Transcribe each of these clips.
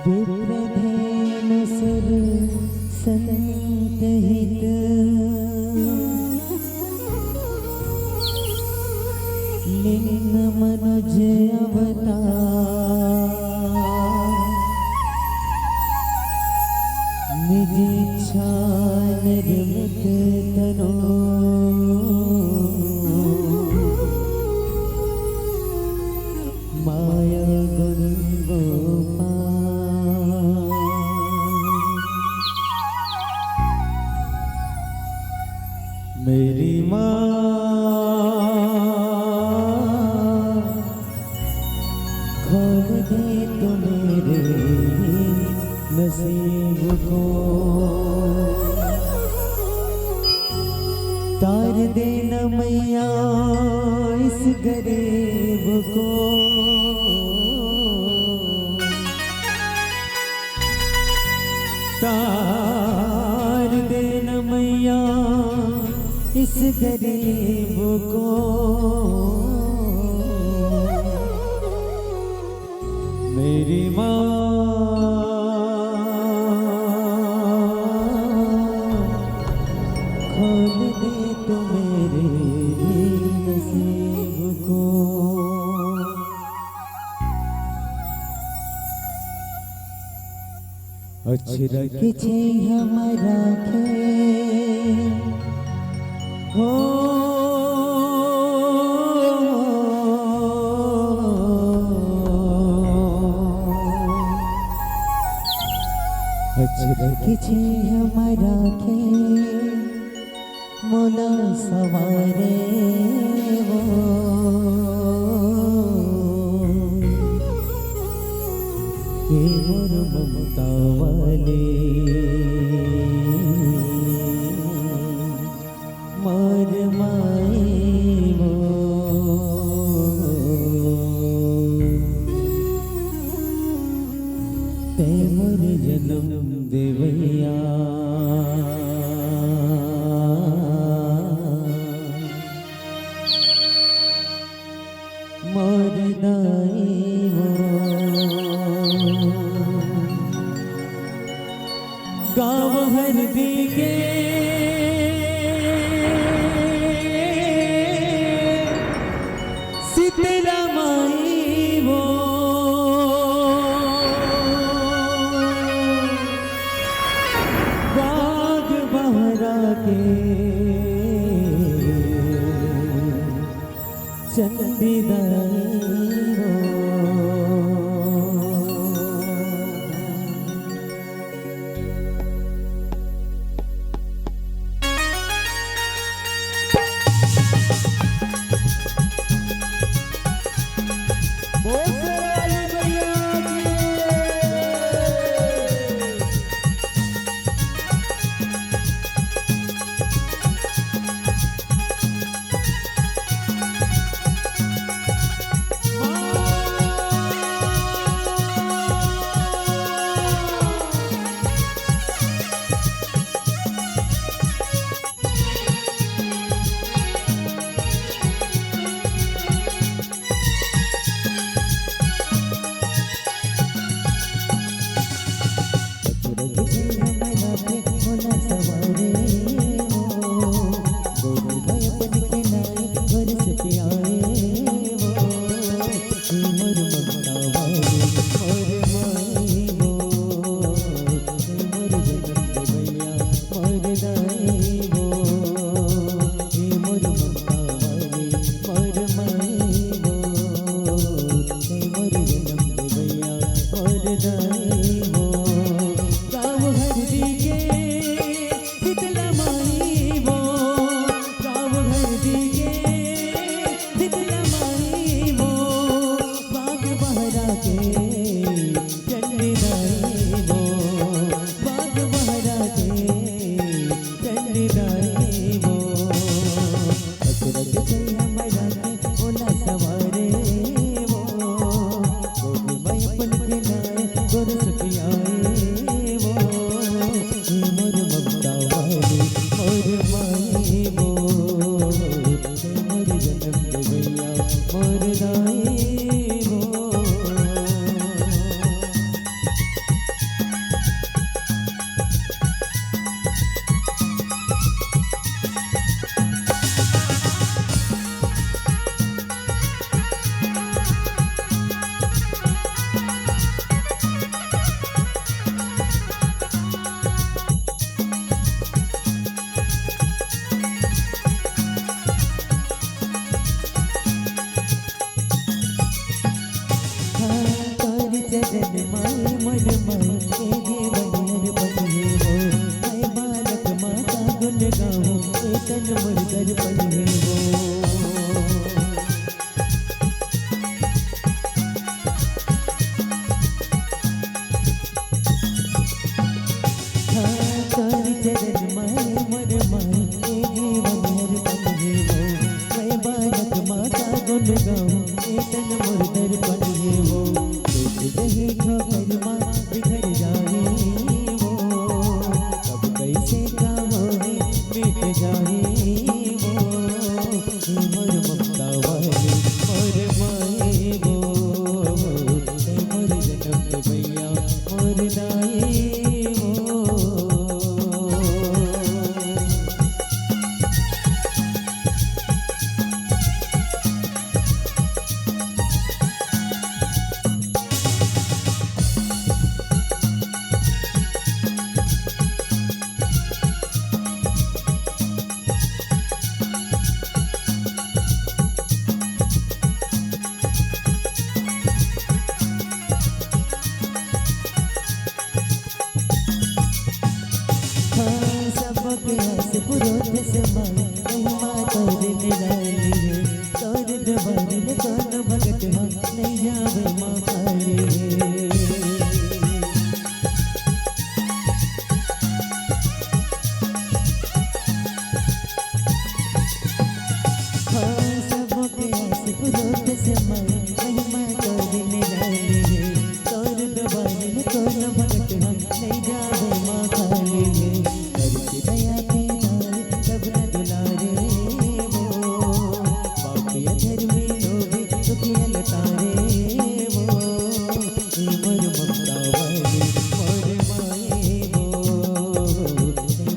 विप्रधेन सुर संतहित लिंग मनुज अवतार निज इच्छा निर्मित तनो माया गुण मेरी माँ खोल दे तो मेरे नसीब को, तार दे न मैया इस गरीब को, तार दे न मैया इस गरीब को, मेरी माँ खोल दे तो मेरे नसीब को। अचरक छे हमारा खे हो अचरक छे हमारा खे मोला सवारे वो के मोर ममता वाले मोर माई वो ते मोर जन्म देवैया मोर दाई वो गाँव हर दिखे शीतला माई वो बाग बहरा के चंदी दाई हाँ सबके आस पुरोत समाई महिमा तोर निराली है तोर दरबार में कौन भगत हाँ नहीं जावे माँ खाली है हाँ सबके आस पुरोत समाई महिमा तोर निराली है तोर दरबार में कौन भगत हाँ नहीं जावे माँ खाली है करके दया तेरा सब न दुलारे वो बाकी अधर में लोभी दुखिया लतारे वो मोर ममता वाली मोर माए वो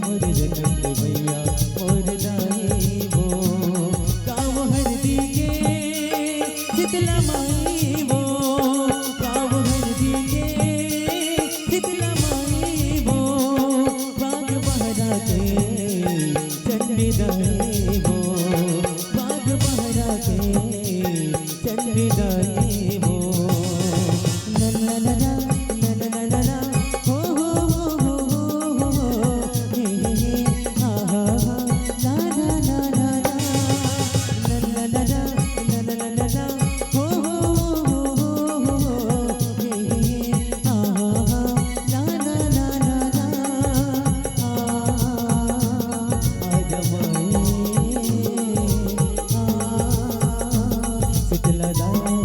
मोर जनम भैया मोर दाए वो गाँव हर दिखे शीतला माई वो गाँव हर दिखे शीतला माई वो बाग बहरा के चंडी दाए वो बाग बहरा के चंडी दाए वो नन्ना नन्ना नन्ना नन्ना हो हे हे हा हा हा ला ला ला ला ला नन्ना नन्ना नन्ना नन्ना हो हे हे हा हा हा ला ला ला ला ला आ जमाए शीतला दाई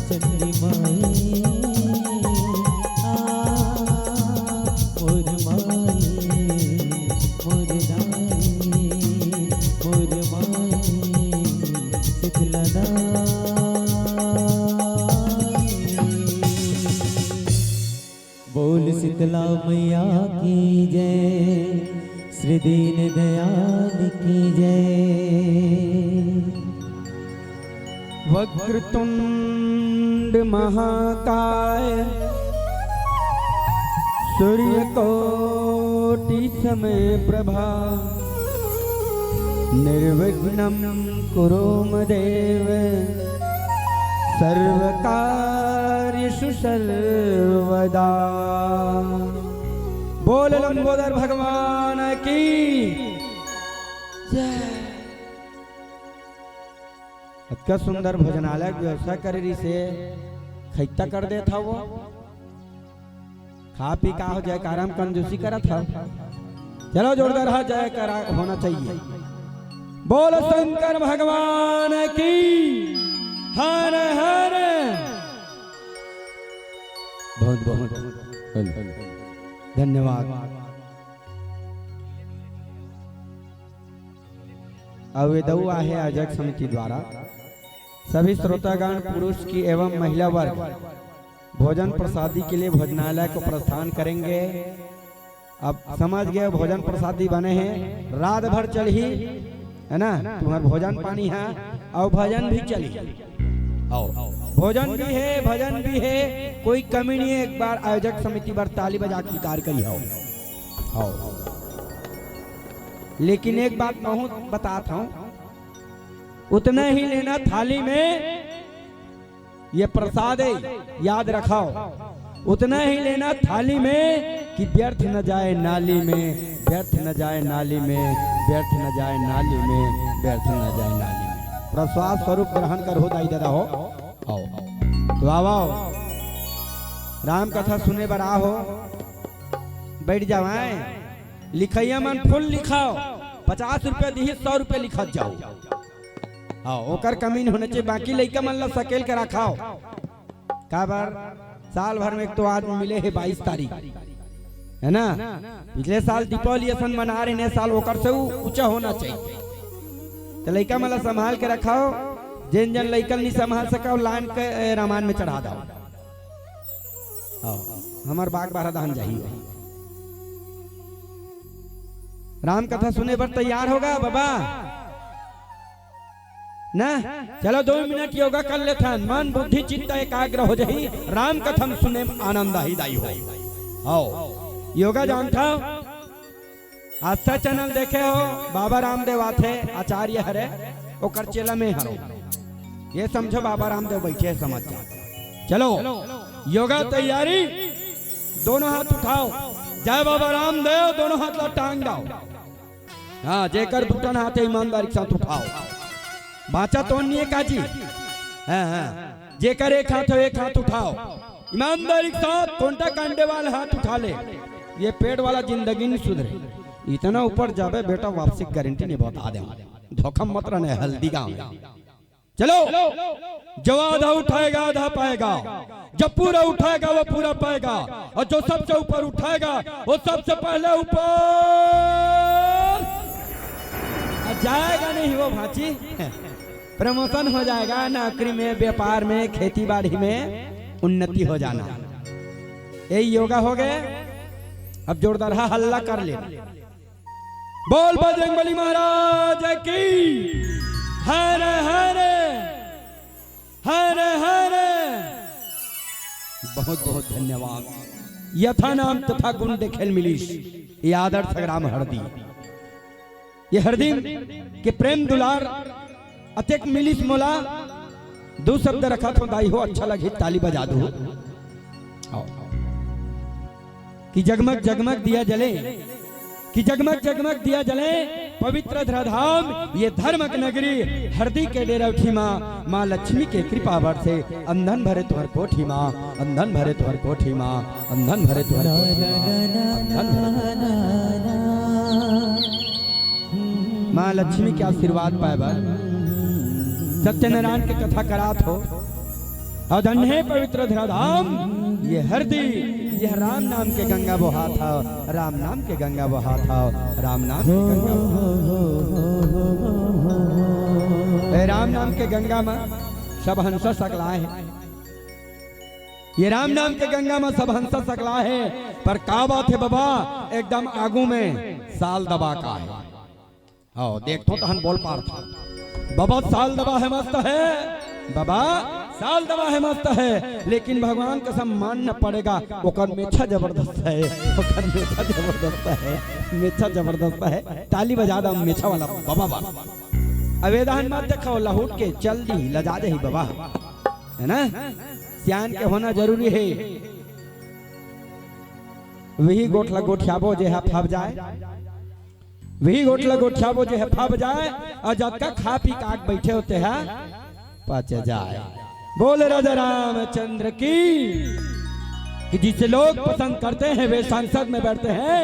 चंद्री माई मोर माई मोर दाई मोर माई शीतला दाई बोल शीतला मैया की जय श्री दीन दयाल की जय वक्रतुंड महाकाय सूर्यकोटि समय प्रभा निर्विघ्नं कुरु मदेव सर्वकार्येषु सर्वदा। बोल लंबोदर भगवान की जय। इतना सुंदर भोजनालय की व्यवस्था करी से खैता कर दे था वो खा पी का हो जाए आराम कंजूसी करा था। चलो जोरदार हा जय करा होना चाहिए। बोल शंकर भगवान की हर हर। बहुत बहुत धन्यवाद। अवेदऊ आहे आयोजक समिति द्वारा सभी श्रोतागण पुरुष की एवं महिला वर्ग भोजन प्रसादी के लिए भोजनालय को प्रस्थान करेंगे। अब समझ गए भोजन प्रसादी बने हैं, रात भर चली है ना, तुम्हारा भोजन पानी है और भजन भी चली। आओ भोजन भी है भजन भी है, कोई कमी नहीं है। एक बार आयोजक समिति पर ताली बजा के कार्य करी। आओ लेकिन एक बात मैं बताता हूं, उतना ही लेना थाली में, ये प्रसाद है याद रखाओ। उतना ही लेना थाली में कि व्यर्थ न जाए नाली में, व्यर्थ न जाए नाली में, व्यर्थ न जाए नाली में, व्यर्थ न जाए नाली में। प्रसाद स्वरूप ग्रहण कर हो दाई दादा हो। आओ तो आओ राम कथा सुने बड़ा हो, बैठ जाओ। लिखैया मन फुल लिखाओ, 50 रुपया दी 100 रुपया लिखत जाओ। आओ ओकर कमी नहीं होने चाहिए। बाकी लड़का मन ला सकेल के रखाओ। का बार साल भर में एक तो आदमी मिले है 22 तारीख है ना। पिछले साल दीपावली असन मना रहे ने, साल ओकर से ऊंचा होना चाहिए। तो लड़का मन ला संभाल के रखाओ। जिन जन लड़का नहीं संभाल सका लाइन के रामायण में चढ़ा दो। हमार बाग बारादान जाइए। राम कथा सुने पर तैयार होगा बाबा ना। चलो 2 मिनट योगा कर लेते हैं, मन बुद्धि चित्त एकाग्र हो जाए। राम कथा सुने आनंद ही दाई हो। आओ योगा जानता हो, आस्था चैनल देखे हो, बाबा रामदेव आथे आचार्य हरे ओकर चेला में हरो। ये समझो बाबा रामदेव बैठे समझ जा। चलो योगा तैयारी दोनों हाथ उठाओ, जय बाबा रामदेव, दोनों हाथ ला टांग दाओ। हाँ, जेकर बुटन हाथ है ईमानदारी के साथ उठाओ, बाचा तो नहीं काजी। हाँ हाँ, जेकर एक हाथ हो एक हाथ उठाओ, ईमानदारी के साथ कोंटा कांडे वाला हाथ उठा ले। ये पेड़ वाला जिंदगी नहीं सुधरे, इतना ऊपर जाबे बेटा वापसी गारंटी नहीं बता दे, धोखा मत रहने हल्दी गांव। चलो, जो आधा उठाएगा आधा पाएगा, जब पूरा उठाएगा वो पूरा पाएगा, और जो सबसे ऊपर उठाएगा वो सबसे पहले ऊपर जाएगा। नहीं वो भाची प्रमोशन हो जाएगा, नौकरी में, व्यापार में, खेती बाड़ी में उन्नति हो जाना। यही योगा हो गए। अब जोरदार हल्ला कर ले, बोल बजरंगबली महाराज की, हरे हरे हरे हरे। बहुत बहुत धन्यवाद। यथा नाम तथा गुण देखेल मिलीश, ये आदर्श ग्राम हरदी, ये हरदी के प्रेम दुलार अतेक मिलीश मोला। दो शब्द रखा तो दाई हो, अच्छा लगे ताली बजा दो। कि जगमग जगमग दिया जले, कि जगमग जगमग दिया जले पवित्र धराधाम, ये धर्मक नगरी हरदी के डेरा उठी माँ, माँ लक्ष्मी के कृपा बरसे, अंधन भरे तुहर कोठी माँ, अंधन भरे तुहर कोठी माँ, अंधन भरे तुहर कोठी माँ लक्ष्मी के आशीर्वाद पाए बार सत्यनारायण की कथा करात हो। और धन्य पवित्र धराधाम ये हरदी, यह राम नाम के गंगा बहा था, राम नाम के गंगा बहा था, राम नाम के गंगा बहा। राम नाम के गंगा में सब हंस सकला है, ये राम नाम के गंगा में सब हंस सकला है। पर का बात है बाबा, एकदम आगू में साल दबा का है। आओ देखो तो हम बोल पार था बाबा, साल दबा है मस्त है बाबा, साल दबा है मस्त है, लेकिन भगवान कसम मानना पड़ेगा, ओकर मेछा जबरदस्त है, ओकर मेछा जबरदस्त है, मेछा जबरदस्त है। ताली बजा दो मेछा वाला बाबा बाबा। अवेदान मत देखो, लहूट के चल दी लजा दे बाबा, है ना, सियान के होना जरूरी है। वही गोठला गोठियाबो जे है फाब जाए, वही गोठला गोठियाबो जे है फाब जाए, और जब तक खा पी काट बैठे होते हैं पच जाए। बोले राजा रामचंद्र की, कि जिसे लोग पसंद करते हैं वे संसद में बैठते हैं,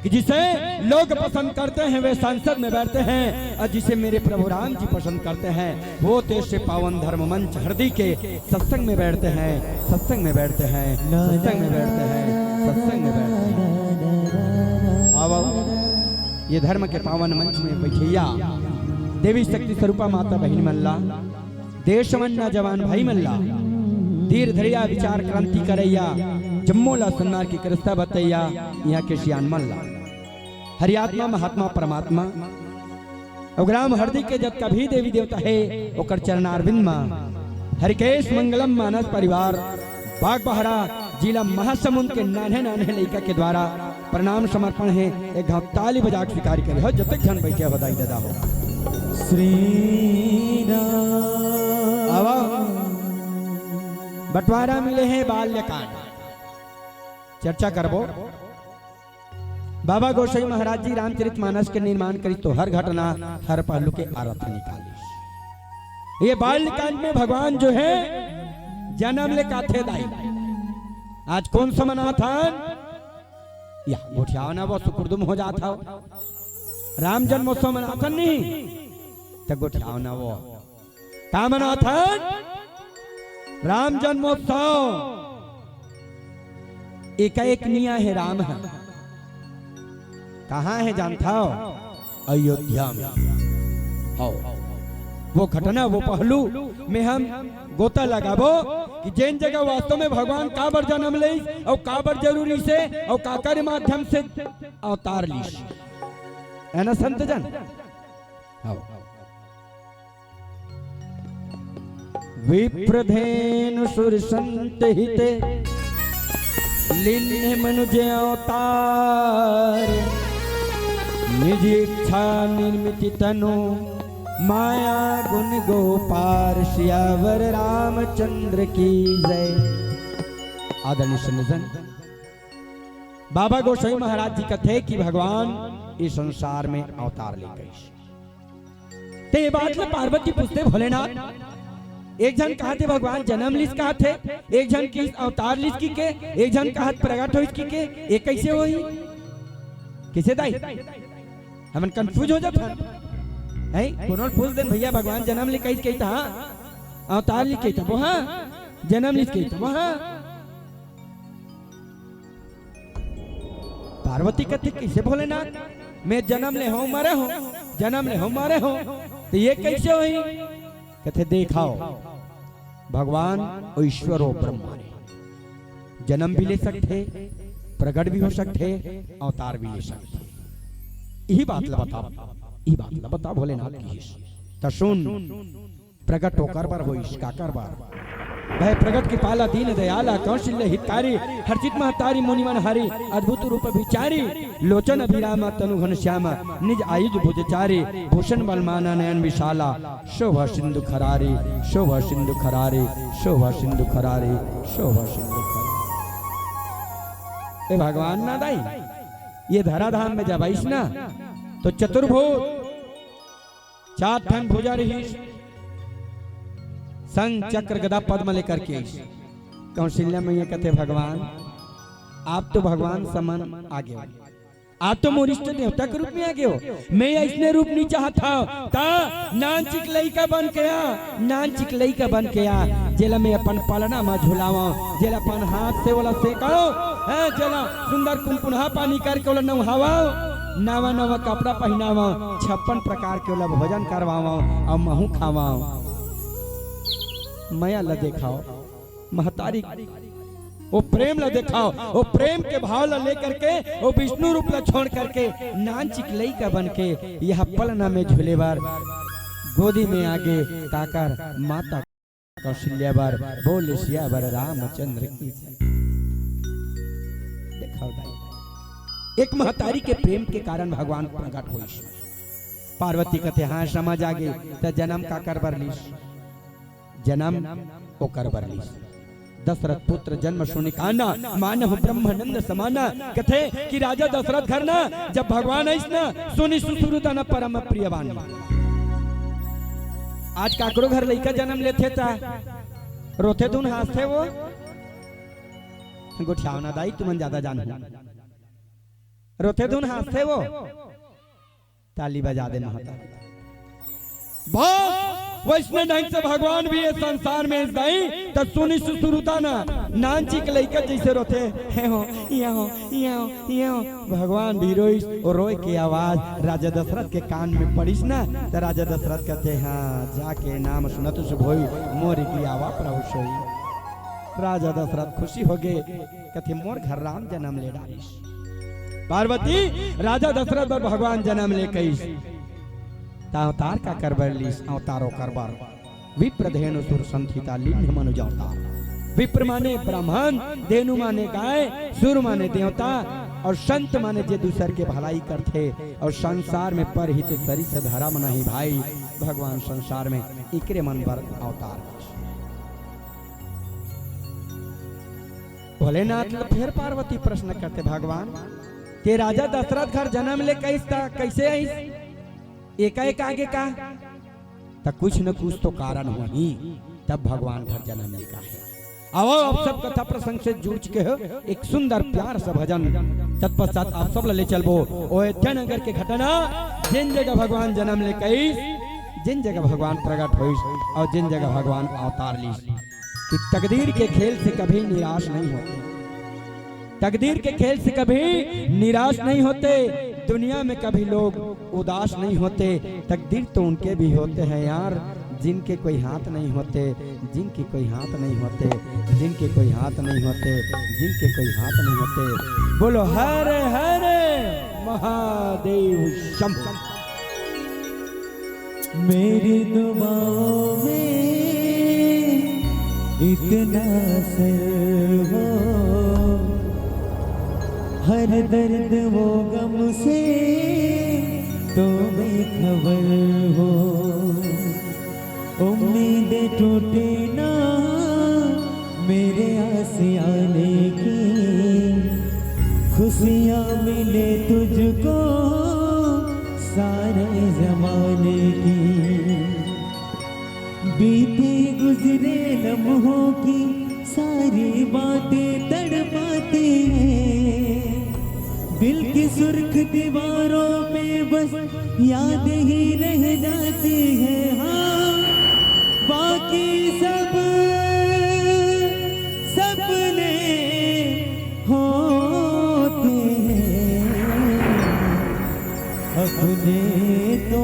कि जिसे लोग पसंद करते हैं वे संसद में बैठते हैं, और जिसे मेरे प्रभु राम जी पसंद करते हैं वो देश से पावन धर्म मंच हरदी के सत्संग में बैठते हैं, सत्संग में बैठते हैं, सत्संग में बैठते हैं, सत्संग में बैठते हैं। आओ ये धर्म के पावन मंच में बैठिया देवी शक्ति स्वरूपा माता बहन मल्ला, देशवन्ना जवान भाई मल्ला, धीर धरिया विचार क्रांति करैया, जम्मोला सन्नार की करस्ता बतैया, यहाँ के शियान मल्ला, हरियात्मा महात्मा परमात्मा। और ग्राम हरदी के जब कभी देवी देवता है ओकर चरणारविंद मां, हरिकेश मंगलम मानस परिवार बाग बहरा जिला महासमुंद के नान्हे नान्हे लड़का के द्वारा प्रणाम समर्पण है। एक घाव ताली बजा के स्वीकार करे हो, जब तक जन बैठे हो दाई दादा हो। श्री राम बंटवारा मिले हैं बाल्यकांड, चर्चा करबो। बाबा गोसाई महाराज जी रामचरित मानस के निर्माण करी तो हर घटना हर पहलू के अर्थ निकाली। ये बाल्यकांड में भगवान जो है जन्म ले काथे दाई। आज कौन सा मना था या गोठिया ना वो सुकुर्दुम हो जाता हो, राम जन्मोत्सव मनाथा नहीं तो गोठिया ना वो का मनाथा, राम जन्मोत्सव एक निया है, राम है। कहाँ है जानता हो? अयोध्या में। हो वो घटना वो पहलू में हम गोता लगाबो कि जैन जगह वास्तव में भगवान काबर जन्म ले और काबर जरूरी से और काकर माध्यम से अवतार ली, है ना संत जन। विप्रधेनु सुर संत हिते लीन मनुज अवतार, निज इच्छा निर्मित तनु माया गुण गोपार, सियावर रामचंद्र की जय। आदरणीय सन्निधन बाबा गोसाई महाराज जी कहते कि भगवान इस संसार में अवतार ले गए। ते ये बात ले पार्वती पूछते भोलेनाथ, एक जन कहा थे भगवान जन्म लिस कहा थे, एक जन की अवतार लिस की के, एक जन कहा प्रगट हो इसकी के, एक कैसे होई किसे दाई हमन कंफ्यूज हो जात है। कोनो पूछ दे भैया भगवान जन्म लिस कही था, अवतार लिस कही था वो, हाँ जन्म लिस कही था वो, हाँ। पार्वती कहती कैसे भोलेनाथ मैं जन्म ले हो मरे हो, जन्म ले हो मरे हो, तो ये कैसे हुई? कहते देखाओ भगवान और ईश्वर हो ब्रह्मा ने जन्म भी ले सकते, प्रकट भी हो सकते, अवतार भी ले सकते। यही बात ला बता भोलेनाथ की तो सुन प्रकट होकर बर हो काकर बार भय प्रगट की पाला दीन दयाला कौशल्य हितकारी हर्षित महतारी मुनिमन हरि अद्भुत रूप विचारी लोचन अभिरामा तनु घन श्यामा निज आयुध भुजचारी भूषण बलमाना नयन विशाला शोभा सिंधु खरारी शोभा सिंधु खरारी शोभा सिंधु खरारी शोभा सिंधु खरारी। ए भगवान ना दाई ये धराधाम में जब आईस ना तो चतुर्भुज 4 ठन भुजा रही संग चक्र गदा पद्म लेकर के कौशल्या मैया कहते भगवान आप तो भगवान समन आगे हो, आप तो मोरिष्ठ देवता के रूप में आगे हो, मैं ऐसने रूप नहीं चाहता ता नान चिकलई का बन के आ, नान चिकलई का बन के आ जेला मैं अपन पालना में झुलावा, जेला अपन हाथ से वाला सेकाओ है, जेला सुंदर कुनकुनहा पानी करके वाला नहावाओ, नवा नवा कपड़ा पहनावा, 56 प्रकार के वाला भोजन करवावा और महू खावाओ। माया ला देखाओ महतारी वो प्रेम ला दिखाओ, वो प्रेम के भाव ला लेकर के वो विष्णु रूप ला छोड़ करके नान चिकलई का बन के यह पलना में झूले बार गोदी में आगे ताकर माता कौशल्या बार बोले सिया बर रामचंद्र की दिखाओ दाई। एक महतारी के प्रेम के कारण भगवान प्रकट हुई। पार्वती कहते हाँ समझ आ गई तो जन्म का कर बरलीस, जन्म ओ कर बरलीस। दशरथ पुत्र जन्म सुनि काना मानव ब्रह्मानंद समाना। कथे कि राजा दशरथ घर ना जब भगवान आइस ना सुनि सुश्रुता न परम प्रिय बानी। आज काकरो घर लइका जन्म लेथे ता रोथे धुन हाथे वो गोठियाव ना दाई तुमन ज्यादा जान रोथे धुन हाथे वो ताली बजा देना होता वैष्णव ढंग से भगवान भी ये संसार में गई तो सुनी सुश्रुता ना नान चिकलई का जैसे रोते है हो ये हो ये हो ये हो भगवान भी रोइस और रोए की आवाज राजा दशरथ के कान में पड़ीस ना तो राजा दशरथ कहते हाँ जाके नाम सुनत सुभोई मोरी की आवा प्रभु सोई। राजा दशरथ खुशी हो गए कहते मोर घर राम जन्म ले डालिस। पार्वती राजा दशरथ पर भगवान जन्म ले कईस अवतार का करबर लीस अवतारो करबर विप्र धेनु सुर संथिता लिंग मनुज अवतार। विप्र माने ब्राह्मण, धेनु माने गाय, सुर माने देवता और संत माने जे दूसर के भलाई करते और संसार में परहित सरिस धर्म नहीं भाई। भगवान संसार में इकरे मन पर अवतार। भोलेनाथ फिर पार्वती प्रश्न करते भगवान के राजा दशरथ घर जन्म ले कैसे आई एकाएक आगे का तब कुछ न कुछ तो कारण होगी तब भगवान घर जन्म लेगा है। आओ आप सब कथा प्रसंग से जूझ के हो एक सुंदर प्यार सा भजन तत्पश्चात आप सब ले चलबो अयोध्या नगर के घटना जिन जगह भगवान जन्म ले कई जिन जगह भगवान प्रकट हुई और जिन जगह भगवान अवतार ली कि तकदीर के खेल से कभी निराश नहीं होते, तकदीर के खेल से कभी निराश नहीं होते, दुनिया में कभी लोग उदास नहीं होते। तकदीर तो उनके भी होते हैं यार जिनके कोई हाथ नहीं होते, जिनके कोई हाथ नहीं होते, जिनके कोई हाथ नहीं होते, जिनके कोई हाथ नहीं होते। बोलो हर हर महादेव शंभो। मेरी दुआओं में इतना सर हो, हर दर्द वो गम से तो बेखबर हो। उम्मीदें टूटे ना मेरे आसियाने की, खुशियाँ मिले तुझको सारे जमाने की, बीते गुजरे लम्हों की सारी बातें तड़पाती हैं। दिल की सुर्ख दीवारों पे बस याद ही रह जाती है। हाँ, बाकी सब सपने होते हैं, अपने तो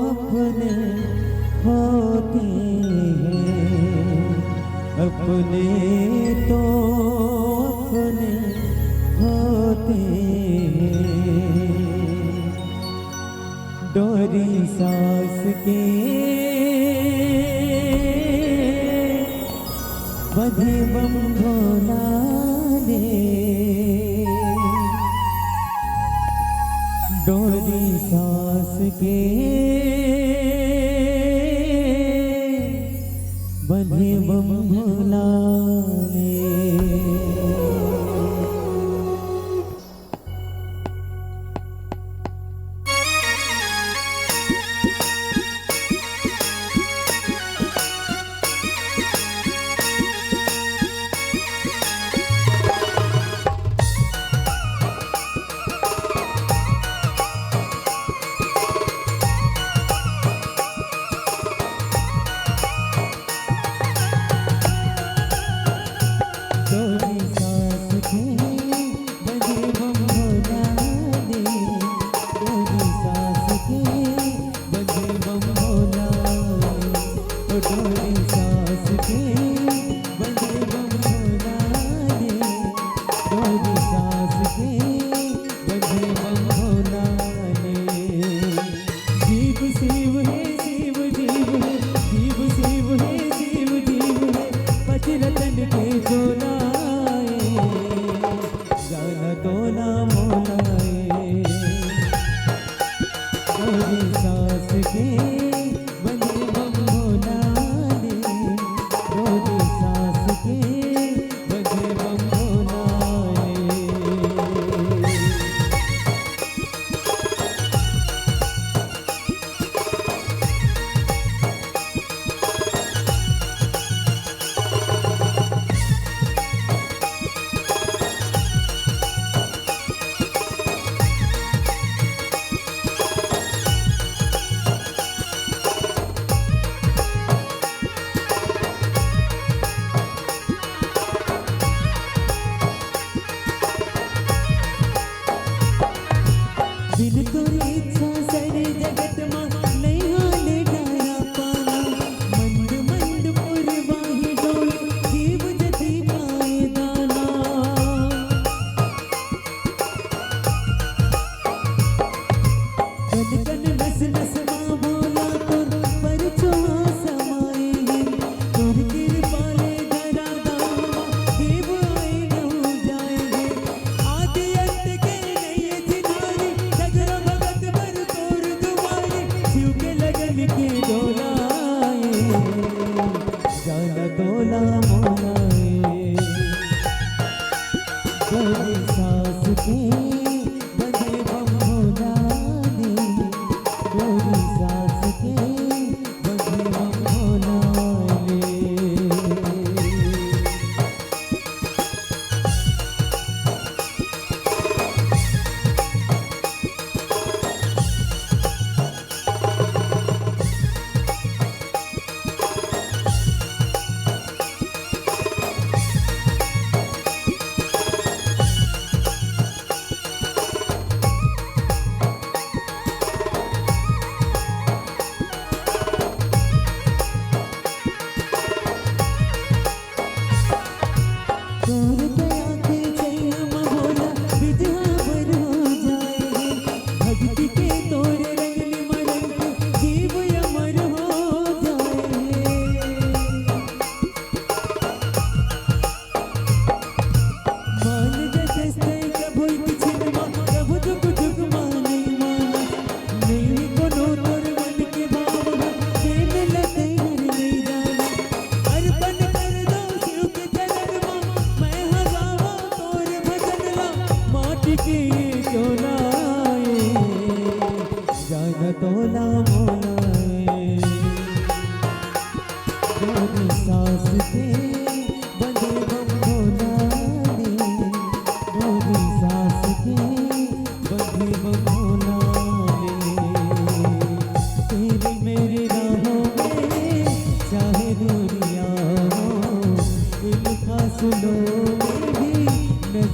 अपने होते हैं, अपने तो अपने होते हैं। डोरी सांस के बंधे बम भोला ने, डोरी सांस के बंधे बम भोला ने।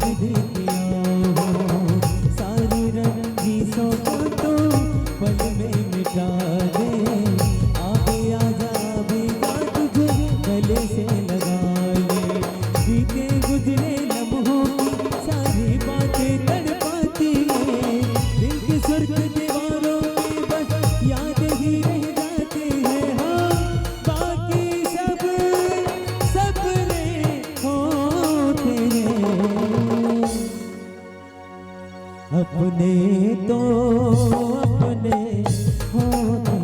लिख देती आओ, सारी रंजीशों को तो पल में मिटा दे। आगे आजा आवेगा तुझे गले से लगा ले, बीते गुजरे लम्हों की सारी बातें तड़पाती है। दिल की सुर्ख दीवारों में बस याद ही रह जाती है। हाँ बाकी सब सपने होते हैं, अपने तो अपने होते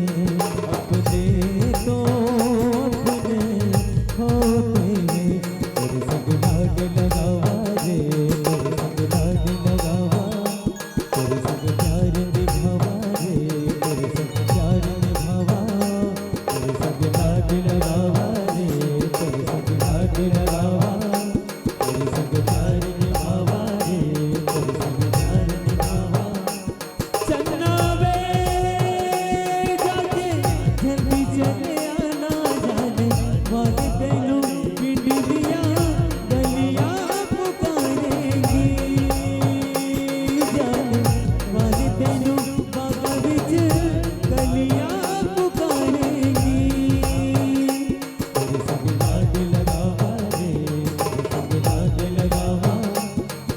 हैं, अपने तो अपने होते हैं। तेरे संग लाग लगावा रे, तेरे संग लाग लगावा, तेरे संग प्यार निभावा रे, तेरे संग प्यार निभावा, तेरे संग लाग लगावा रे, तेरे संग लाग लगावा, तेरे संग प्यार निभावा रे, तेरे संग प्यार निभावा। चन्ना वे जाके जल्दी चले आना, जाने वाले तेनू पिंडिया गलियां पुकारेंगी, जाने वाले तेनू बागा विच गलियां पुकारेंगी। तेरे संग लाग लगावा रे, तेरे संग लाग लगावा,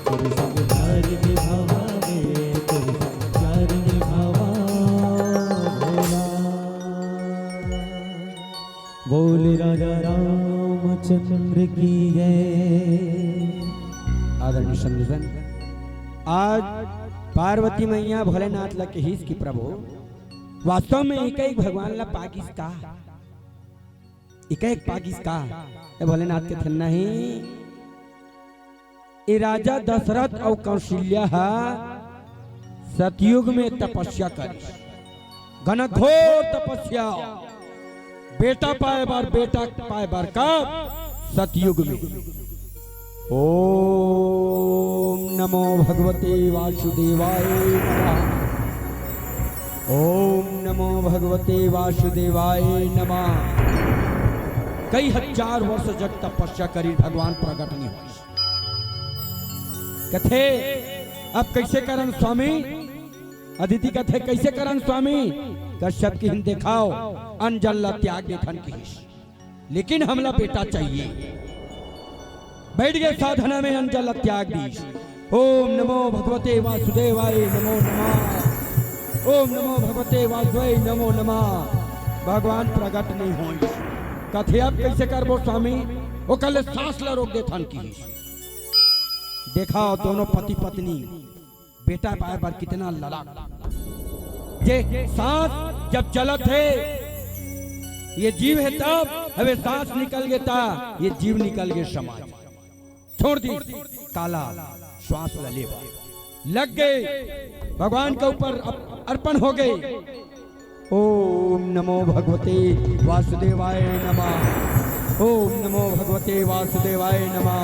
तेरे संग प्यार निभावा रे, तेरे संग प्यार निभावा। बोल राजा रामचंद्र की जय। आदरणीय संतजन, आज पार्वती मैया भोलेनाथ ला के हिस की प्रभु वास्तव में एक एक भगवान ला पाकिस्ता, एक एक पाकिस्ता भोलेनाथ के थन नहीं। ये राजा दशरथ और कौशल्या सतयुग में तपस्या करी, घनघोर तपस्या, बेटा पाए बार कब सतयुग में। ओम नमो भगवते वासुदेवाय नमः, ओम नमो भगवते वासुदेवाय नमः। कई हजार वर्ष जग तपस्या करी भगवान प्रकट नहीं हुई। कथे अब कैसे करन स्वामी, अदिति कथे कैसे करन स्वामी। कश्यप की हिंद दिखाओ, अंजल त्याग देखन की, लेकिन हमला बेटा चाहिए। बैठ गए साधना में अंजल त्याग दी। ओम नमो भगवते वासुदेवाय नमो नमः, ओम नमो भगवते वासुदेवाय नमो नमः। भगवान प्रकट नहीं हुई। कथे अब कैसे करबो स्वामी, वो कल सांस ला रोक दे थन की। देखा दोनों पति पत्नी बेटा पाए बार कितना लड़ा, ये सांस जब चलत है ये जीव है, तब हमें सांस निकल गया था, ये जीव निकल गए समाज, छोड़ दी काला श्वास ले लग गए, भगवान के ऊपर अर्पण हो गए। ओम नमो भगवते वासुदेवाय नमः, ओम नमो भगवते वासुदेवाय नमः।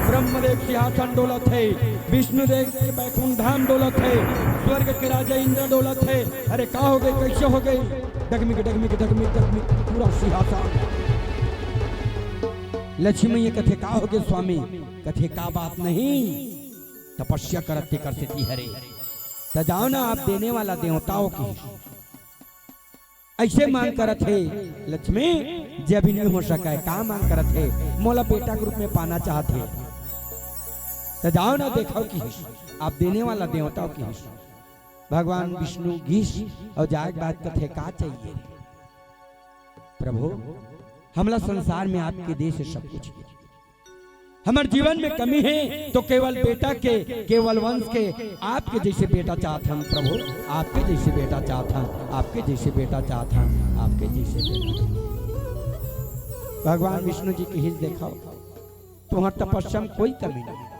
ब्रह्मदेव सिंहासन डोलत है, विष्णुदेव के बैकुंठ धाम डोलत है, स्वर्ग के राजा इंद्र डोलत है। अरे का हो गई, कैसे हो गई, डगमिक डगमिक डगमिक डगमिक पूरा सिंहासन। लक्ष्मी ये कथे का हो गए स्वामी, कथे का बात नहीं, तपस्या करते करते थी हरे। तो जाओ ना आप देने वाला देवताओं की ऐसे मांग करत है। लक्ष्मी जब नहीं हो सका है, का मांग करत है, मोला बेटा के रूप में पाना चाहते। तो जाओ ना देखो कि आप देने वाला देवताओं की भगवान विष्णु घीस और जाग बात कथे का चाहिए। प्रभु हमला संसार में आपके देश है सब कुछ, हमारे जीवन में कमी है तो केवल बेटा के, केवल वंश के, आपके जैसे बेटा चाहता हम प्रभु, आपके जैसे बेटा चाहता, आपके जैसे बेटा चाहता, आपके जैसे बेटा। भगवान विष्णु जी की हित देखो, तुम्हारी तपस्या में कोई कमी नहीं,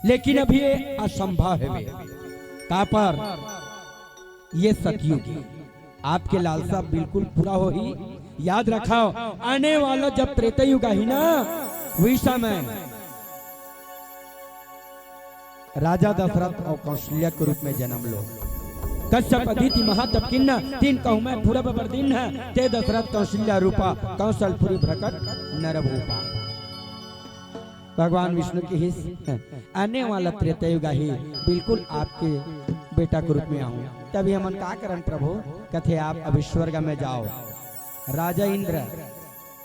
लेकिन अभी ये असंभव है। का पर ये सतयुग आपके लालसा बिल्कुल पूरा हो ही। याद रखो आने वाला जब त्रेता युग ही ना, वही समय राजा दशरथ और कौशल्या के रूप में जन्म लो। कश्यप अदिति महातप किन्ना तीन कहूं मैं पूरा बबर दिन है, ते दशरथ कौशल्या रूपा कौशलपुरी भ्रकट नरभूपा। भगवान विष्णु की हिस आने वाला त्रेता युग ही बिल्कुल आपके बेटा के रूप में आऊं। तभी हमन का करन प्रभु कथे आप अभी स्वर्ग में जाओ। राजा इंद्र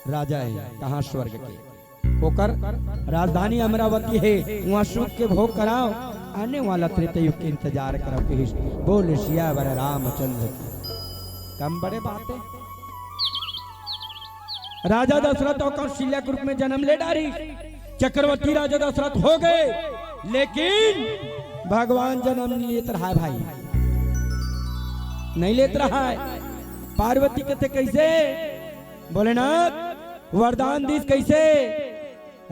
राजा है कहाँ स्वर्ग के होकर राजधानी अमरावती है, वहाँ सुख के भोग कराओ। आने वाला त्रेता युग के इंतजार करो कि बोल सियावर रामचंद्र की। कम बड़े बातें। राजा दशरथ और कौशल्या के रूप में जन्म ले डारी, चक्रवर्ती राजा दशरथ हो गए, लेकिन भगवान जन्म नहीं लेते रहा है भाई, नहीं लेते रहा है। पार्वती कहते कैसे भोलेनाथ वरदान दीस कैसे।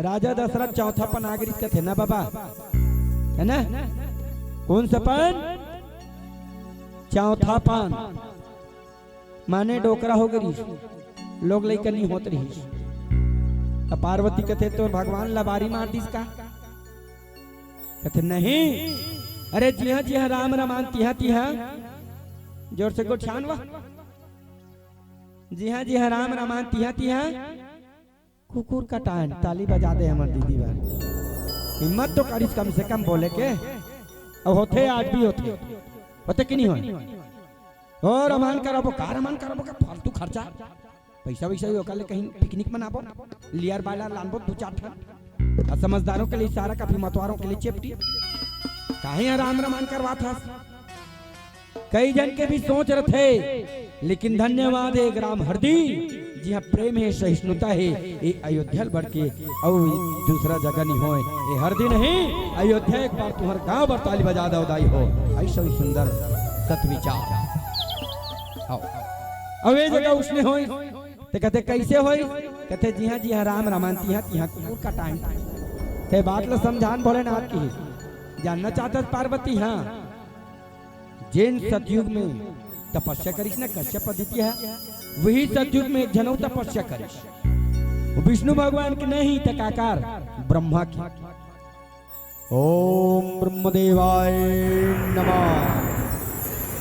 राजा दशरथ चौथा पन नागरिक के थे ना बाबा, है ना? कौन सा पन? चौथा पान माने डोकरा हो गई, लोग लइका नहीं होत रही। अब पार्वती कहते तो भगवान लबारी मार दीस का? कहते नहीं, अरे जी हाँ राम रमान तिहा जोर से गोट छान वाह। जी हाँ राम रमान तिहा कुकुर का टाइम ताली बजा दे हमार दीदी बार। हिम्मत तो करिस कम से कम बोले के। अब होते आज भी होते कि नहीं हो। और रमान करबो का, रमान करबो का फालतू खर्चा, पैसा वैसा भी ओकाले कहीं पिकनिक मनाबो, लियर बाला लानबो 2-4 ठन। समझदारों के लिए सारा, काफी मतवारों के लिए चेपटी। काहे राम रमान करवा था? कई जन के भी सोच रहे थे, लेकिन धन्यवाद है ग्राम हरदी जी हाँ प्रेम है, सहिष्णुता है। ये अयोध्या बढ़ के और दूसरा जगह नहीं हो, ये हरदी नहीं अयोध्या। एक बार तुम्हारे गांव पर ताली बजा दो दाई हो, ऐसा ही सुंदर सतविचार। अब ये जगह उसने हो तो कहते कैसे हो? कहते जी हाँ राम रमानती है तिहा कुकुर का टाइम। ते बात लो समझान भोलेनाथ की। जानना चाहता पार्वती हाँ जैन सतयुग में तपस्या करिस ना, कश्यप पद्धति है, वही सतयुग में एक जनऊ तपस्या करिस। विष्णु भगवान की नहीं तकाकार ब्रह्मा की। ओम ब्रह्मदेवाय नमः,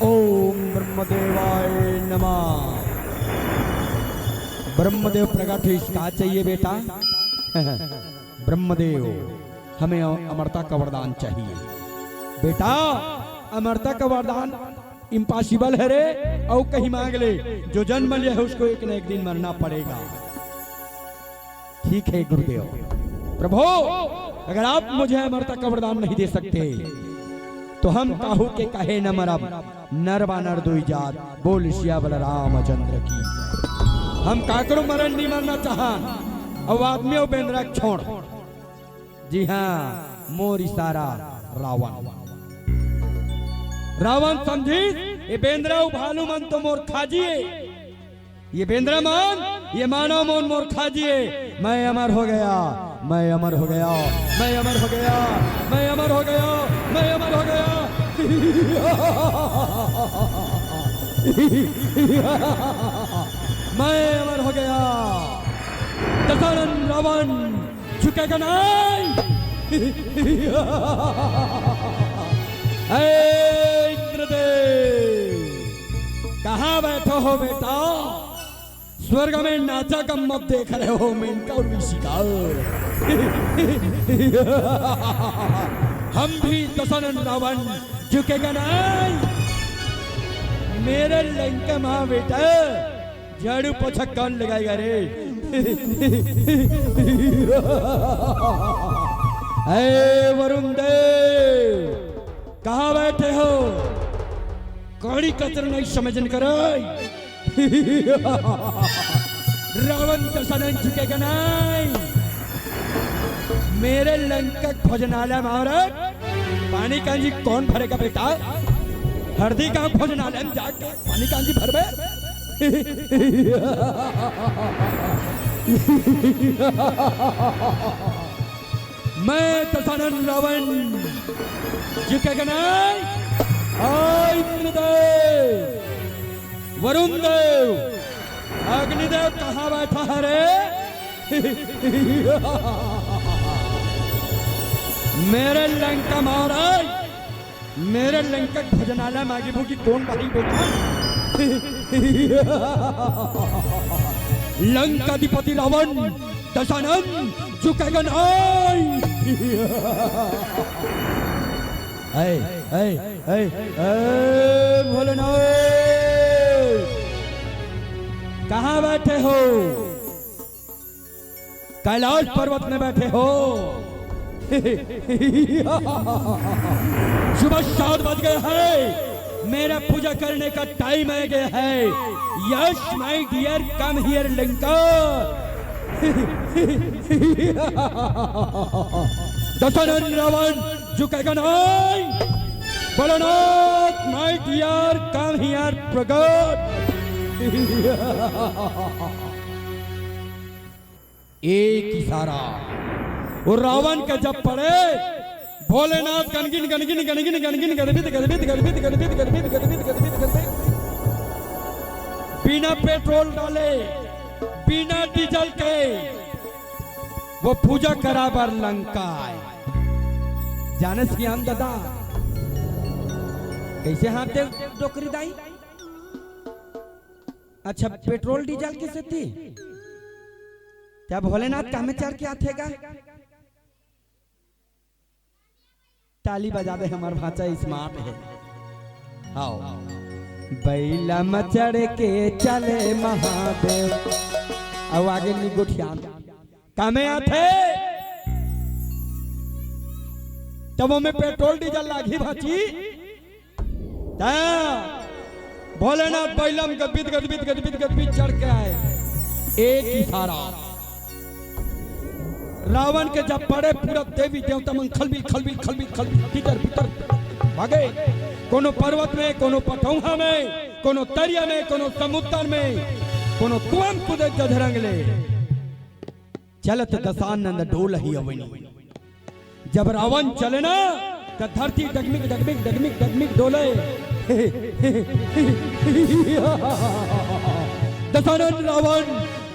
ओम ब्रह्मदेवाय नमः। ब्रह्मदेव प्रकट इसका चाहिए बेटा। ब्रह्मदेव हमें अमरता का वरदान चाहिए बेटा। अमरता का वरदान इम्पॉसिबल है रे, और कहीं मांग ले। जो जन्म लिया है उसको एक न एक दिन मरना पड़ेगा। ठीक है गुरुदेव। प्रभु अगर आप मुझे अमरता का वरदान नहीं दे सकते तो हम काहू के कहे न मरब, नरवा नर दुई जात, बोल सियावर रामचंद्र की। हम काकरो मरण नहीं मरना चाहा, अब आदमी बेंद्रा छोड़। जी हाँ मोर इशारा रावण। रावण समझी ये बेंद्रा भालू मन तो मोर खाजिए, ये बेंद्रा मान ये मानव मोन मोर खाजिए। मैं अमर हो गया, मैं अमर हो गया, मैं अमर हो गया, मैं अमर हो गया, मैं अमर हो गया। मैं अमर हो गया। दशरथ रावण झुकेगा नहीं। इंद्रदेव कहाँ बैठो हो बेटा? स्वर्ग में नाचा कम मत देख रहे हो मेनका और ऋषिका। हम भी दशरथ रावण झुकेगा नहीं। मेरे लंका माँ बेटा झाड़ू पोछा कौन लगाएगा रे? हे वरुण देव कहाँ बैठे हो? कौड़ी कतर नहीं समझन करो। रावण दशरथ झुकेगा नहीं। मेरे लंका भोजनालय में पानी कांजी कौन भरेगा बेटा? हरदी का भोजनालय में जाके पानी कांजी भरबे? मैं दशरथ रावण झुकेगा नहीं। इंद्रदेव, वरुण देव, अग्निदेव कहाँ बैठा है रे? मेरे लंका महाराज, मेरे लंका भोजनालय मागी भूखी कौन भाई बेटा? लंकाधिपति रावण दशरथ झुकेगा नहीं। भोलेनाथ कहाँ बैठे हो? कैलाश पर्वत में बैठे हो। सुबह 7 बज गए हैं, मेरा पूजा करने का टाइम आ गया है। Yes my dear, come here Lanka. Dashrath Ravan झुकेगा नहीं। Bholenath my dear, come here प्रगट। एक इशारा और रावण का जब पड़े, भोलेनाथ गनगिन गनगिन गनगिन गनगिन गदबित गदबित गदबित गदबित गदबित गदबित गदबित गदबित, बिना पेट्रोल डाले, बिना डीजल के वो पूजा करा बर लंका। जाने सियान दादा कैसे हाथ दे डोकरी दाई? अच्छा, पेट्रोल डीजल किसे थी? क्या भोलेनाथ का में चढ़ के आथेगा? ताली बजा दे, हमार भाषा स्मार्ट है। आओ बैला मचड़ के चले महादेव। अब आगे नी गुठियान कामे आथे, तब में पेट्रोल डीजल लागी भाची। भोलेनाथ बैलम गदबित गदबित गदबित गदबित चढ़ के आए। एक इशारा रावण के जब पड़े, पूरा देवी देवता मन खलबिल खलबिल खलबिल खलबिल भीतर भीतर भागे। कोनो पर्वत में, कोनो पटौहा में, कोनो तरिया में, कोनो समुद्र में, कोनो कुआं कुदे जधरंगले। चलत दशानंद डोल ही अवनी। जब रावण चले ना तो धरती डगमिग डगमिग डगमिग डगमिग डोले। दशानंद रावण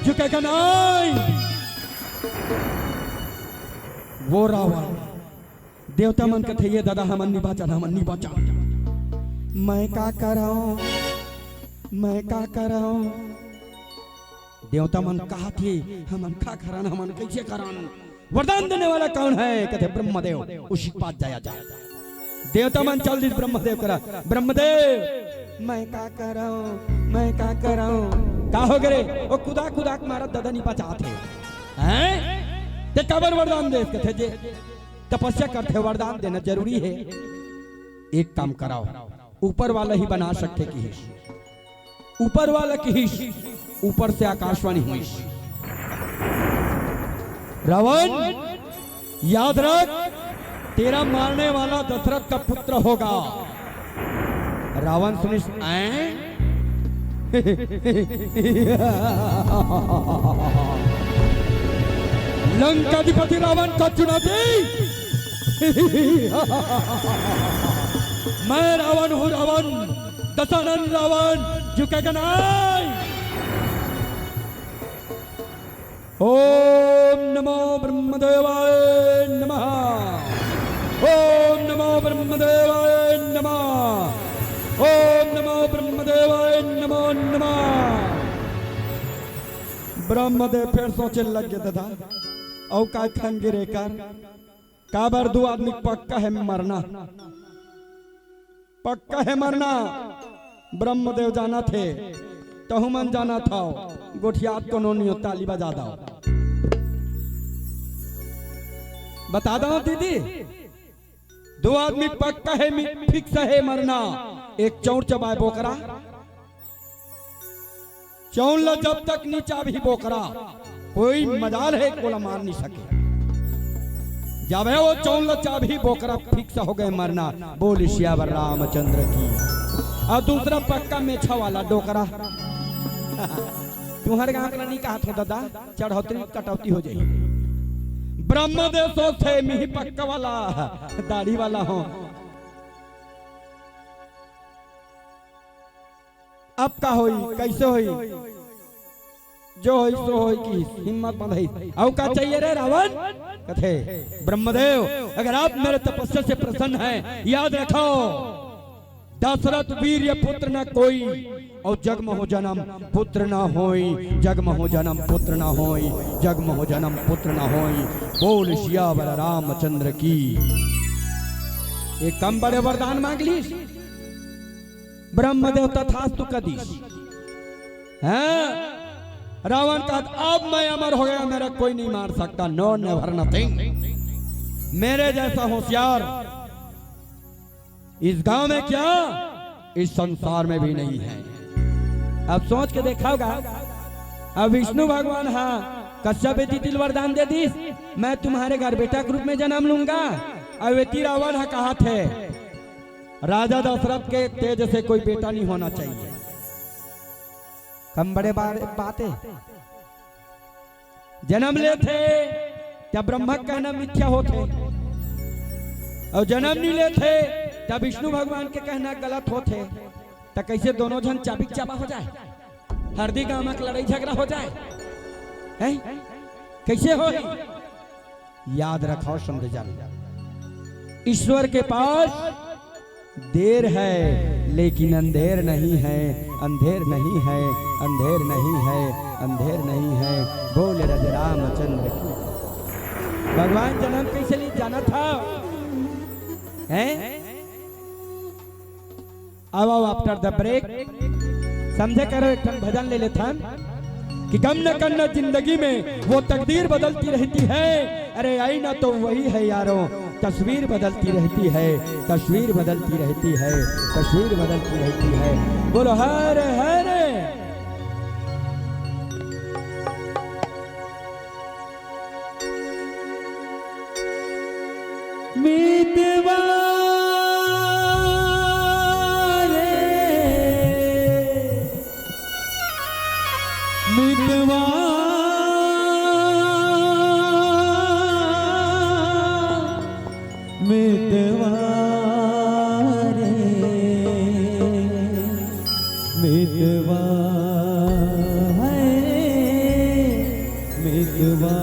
झुकेगा नहीं। वो रावण देवता मन कथे, ये दादा हमन नहीं बचा, हमन नहीं बचा। मैं का कराऊं, मैं का कराऊं? देवता मन कहा थे, हमन का करान, हमन कैसे करान? वरदान देने वाला कौन है? कहते ब्रह्मदेव, उसी के पास जाया जाए। देवता मन चल दी ब्रह्मदेव करा। ब्रह्मदेव मैं का कराऊं, मैं का कराऊं? का हो गए? वो कुदा कुदा के मारा दादा नहीं बचाते हैं। ते कबर वरदान दे, कहते जे तपस्या करते वरदान देना जरूरी है। एक काम कराओ, ऊपर वाला ही बना सकते की हिस्स, ऊपर वाला की हिस्स, ऊपर से आकाशवाणी हुई। रावण याद रख, तेरा मारने वाला दशरथ का पुत्र होगा। रावण सुनिस लंकाधिपति रावण का चुनौती। मैं रावण हूं, रावण, दशानंद रावण झुकेगा नहीं। ओम नमो ब्रह्मदेवाय नमः। ओम नमो ब्रह्मदेवाय नमः। ओम नमो ब्रह्मदेवाय नमो नमः। ब्रह्मदेव फिर सोचे लग गए दादा, औ का खान गिरे कर काबर 2 आदमी पक्का है मरना, पक्का है मरना। ब्रह्मदेव जाना थे, तहुमन जाना था। गोठियात को नोनियो ताली बजा दो, बता दो दीदी। 2 आदमी पक्का है, फिक्स है मरना। एक चौर चबाए बोकरा, चौल जब तक नीचा भी बोकरा, कोई मजाल है कोला मार नहीं सके। जब है वो चौल चाभी बोकरा, फिक्स हो गए मरना। बोल श्यावर रामचंद्र की। और दूसरा पक्का मेछा वाला डोकरा। तुम्हारे गांव का नहीं कहा था दादा, चढ़ौती कटौती हो जाएगी। ब्रह्मदेव सोचते मिही पक्का वाला, दाढ़ी वाला हो। अब का होई, कैसे होई? जो होई सो होई की हिम्मत बंधाई। औ का चाहिए रे रावण? कहते ब्रह्मदेव, अगर आप मेरे तपस्या से प्रसन्न हैं, याद रखो दशरथ वीर्य पुत्र न कोई, और जगमहो जन्म पुत्र न होई, जगमहो जन्म पुत्र न होई, जगमहो जन्म पुत्र न होई। बोल सियावर रामचंद्र की। एक कम बड़े वरदान मांग लीस, ब्रह्मदेव तथास्तु कदीस। हैं? रावण का अब मैं अमर हो गया, मेरा कोई नहीं मार सकता। No never nothing. मेरे जैसा होशियार इस गांव में क्या, इस संसार में भी नहीं है। अब सोच के देखा होगा, अब विष्णु भगवान कश्यप तिल वरदान दे दी, मैं तुम्हारे घर बेटा के रूप में जन्म लूंगा। अब वे रावण कहा थे राजा दशरथ के तेज से कोई बेटा नहीं होना चाहिए। कम बड़े बातें जन्म लेते क्या ब्रह्मा का नाम मिथ्या होते, और जन्म नहीं लेते क्या विष्णु भगवान के कहना गलत होते, तो कैसे दोनों जन चाबिक चाबा हो जाए, हरदी गामक लड़ाई झगड़ा हो जाए है? कैसे हो? याद रखो समझ जाओ, ईश्वर के पास देर है लेकिन अंधेर नहीं है, अंधेर नहीं है, अंधेर नहीं है, अंधेर नहीं है। बोल रज रामचंद्र की। भगवान जन्म कैसे लिए जाना था हैं? अब आफ्टर द ब्रेक समझे करो, एक भजन ले लेता कि गम न करना जिंदगी में वो तकदीर बदलती रहती है। अरे आई ना तो वही है यारों, तस्वीर बदलती रहती है, तस्वीर बदलती रहती है, तस्वीर बदलती रहती है। बोलो हरे हरे। मितवा मितवा मितवा रे मितवा है मितवा।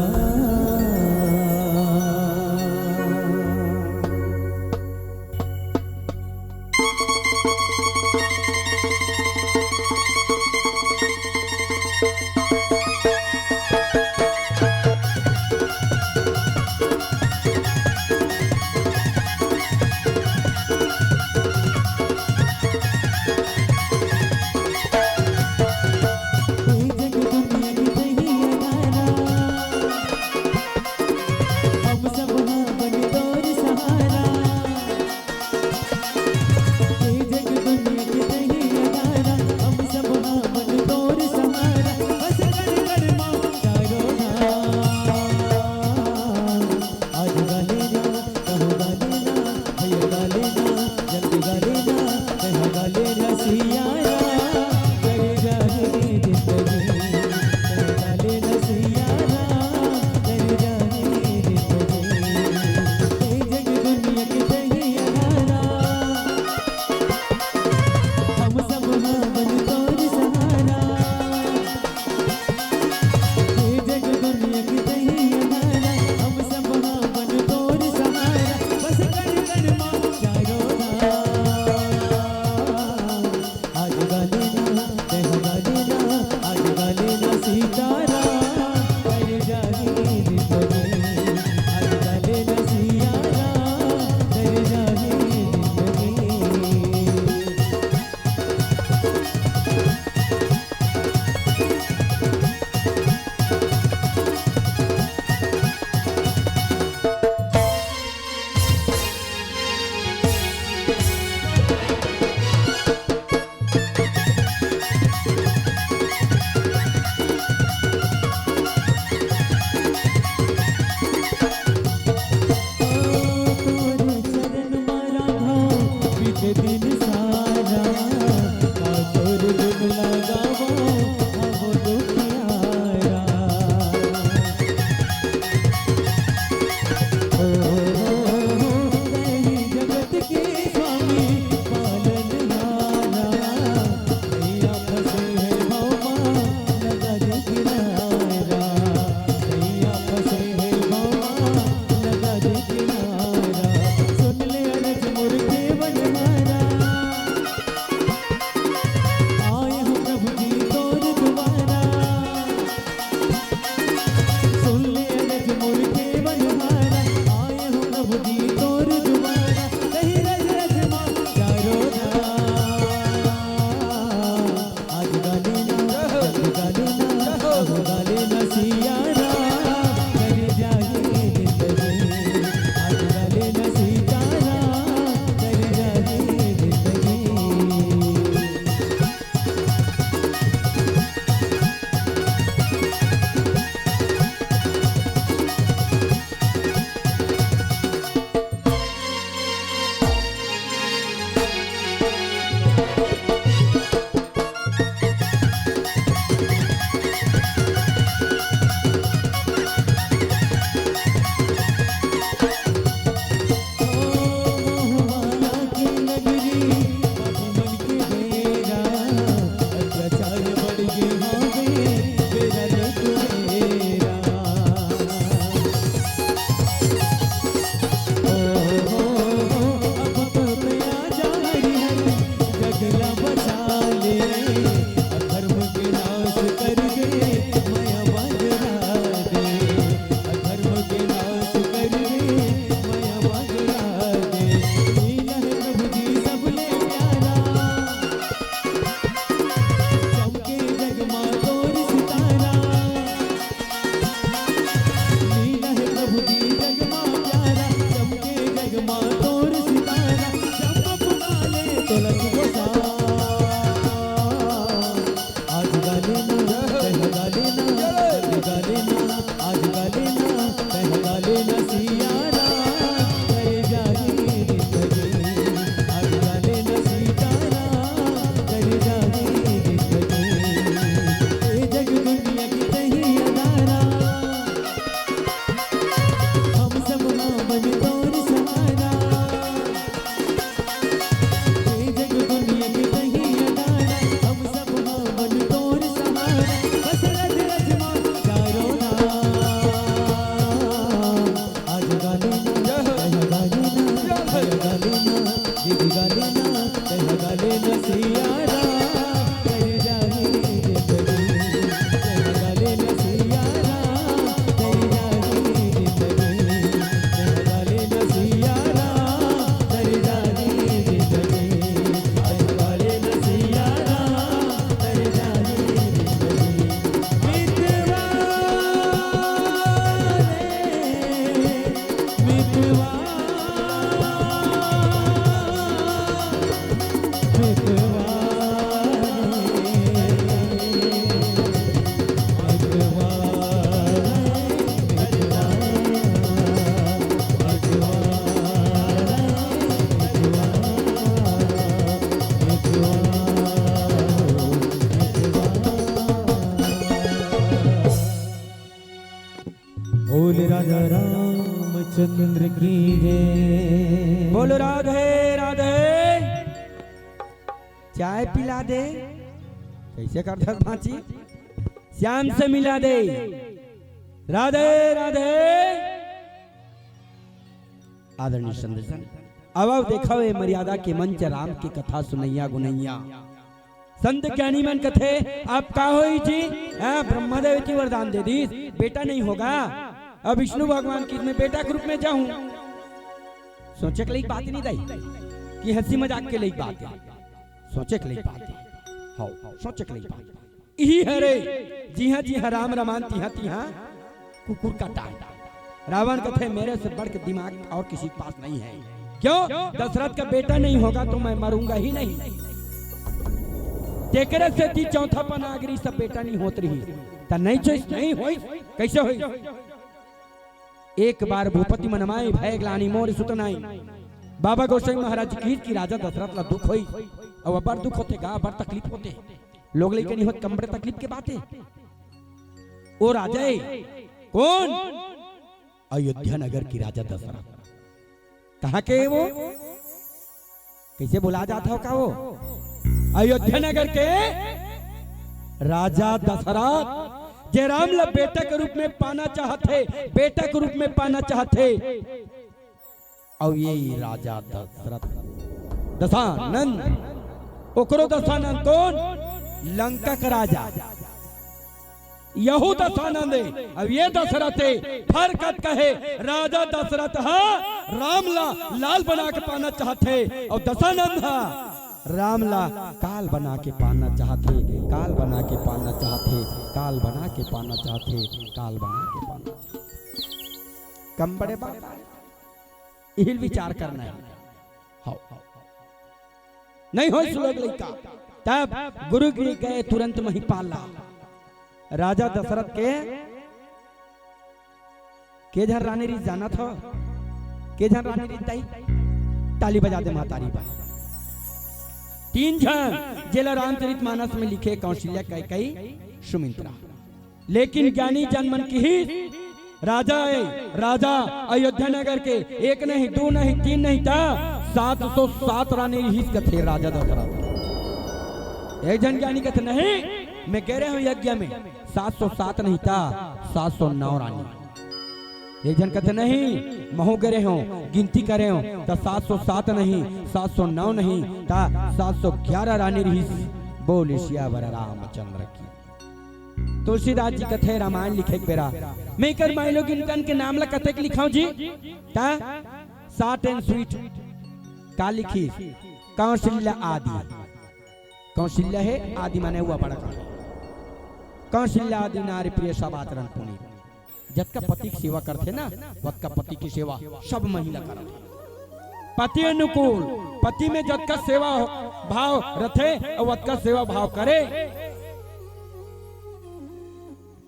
तेरा गालेना दीदी गालेना तेरा गालेना सिया राम तेरी जानी जिंदगी तेरा गालेना सिया राम तेरी जानी जिंदगी तेरा गालेना सिया राम तेरी जानी जिंदगी तेरा गालेना सिया राम तेरी जानी जिंदगी मितवा बोल राजा रामचंद्र की जय। बोलो राधे राधे। चाय पिला दे, कैसे करता भांची, श्याम से मिला दे। राधे राधे। आदरणीय संदर्शन अब देखा वे मर्यादा के मंच राम की कथा सुनैया गुनैया संत ज्ञानी मन कथे आप का होई जी ब्रह्मदेव की वरदान दे दी बेटा नहीं होगा। अब विष्णु भगवान की मैं बेटा के रूप में जाऊं। सोचे के लिए बात नहीं दाई कि हंसी मजाक के लिए बात है, सोचे के लिए बात है। हाँ सोचे के लिए बात यही है रे। जी हाँ राम रमान तिहा कुकुर का टांग। रावण कथे मेरे से बढ़ के दिमाग और किसी के पास नहीं है। क्यों? दशरथ का बेटा नहीं होगा तो मैं मरूंगा ही नहीं। तेकरे से ती चौथा पनागरी सब बेटा नहीं होत रही ता नहीं चोइस नहीं होई कैसे होई। एक बार भूपति मनमाई भय ग्लानि मोर सुतनाई। बाबा गोसाई महाराज की राजा दशरथ ला दुख होई और बड़ दुख होते गा बड़ तकलीफ होते लोग लेके नहीं होत कमरे तकलीफ के बातें। ओ राजा कौन? अयोध्या नगर की राजा दशरथ। कहाँ के वो कैसे बुला जाता हो का वो? अयोध्या नगर के राजा दशरथ जे राम ला बेटा के रूप में पाना चाहते, बेटा के रूप में पाना चाहते। और ये राजा दशरथ दशानंद ओकरो दशानंद कौन? लंका का राजा यहू दशानंद है। अब ये दशरथ है फरकत कहे राजा दशरथ राम ला लाल बना के पाना चाहते और दशानंद रामला काल बना के पाना चाहते, काल बना के पाना चाहते, काल बना के पाना चाहते, काल बना के पाना चाहते। कम बड़े बात इहिल विचार करना है। हाँ नहीं हो सुलोक लड़का। तब गुरु गिरी गए तुरंत महिपाला। राजा दशरथ के झर रानी रीत जाना था। के झर रानी रीत दाई ताली बजा दे मातारी बाई। तीन जन जिला रामचरित मानस में लिखे कौशल्या कैकेयी सुमित्रा। लेकिन ज्ञानी जनमन की ही राजा है। राजा अयोध्या नगर के एक नहीं दो नहीं तीन नहीं था 707 रानी हिस का थे राजा दशरथ। एक जन ज्ञानी कहते नहीं मैं कह रहा हूं यज्ञ में 707 नहीं था 709 रानी। एक जन कहते नहीं महू करे हो गिनती करे हो तो 707 नहीं 709 नहीं ता 711 रानी रही। बोल सियावर रामचंद्र की। तुलसीदास जी कथे रामायण लिखे बेरा मैं कर माई लोग इनकन के नाम ला कथे के लिखाऊं जी ता शॉर्ट एंड स्वीट का लिखी कौशल्या आदि। कौशल्या है आदि माने हुआ बड़ा का। कौशल्या आदि नारी प्रिय सबातरण पुनी। जत का पति की सेवा करते ना वत का पति की सेवा सब महिला करते। पति अनुकूल पति में जत का सेवा भाव रथे और वत का सेवा भाव करे।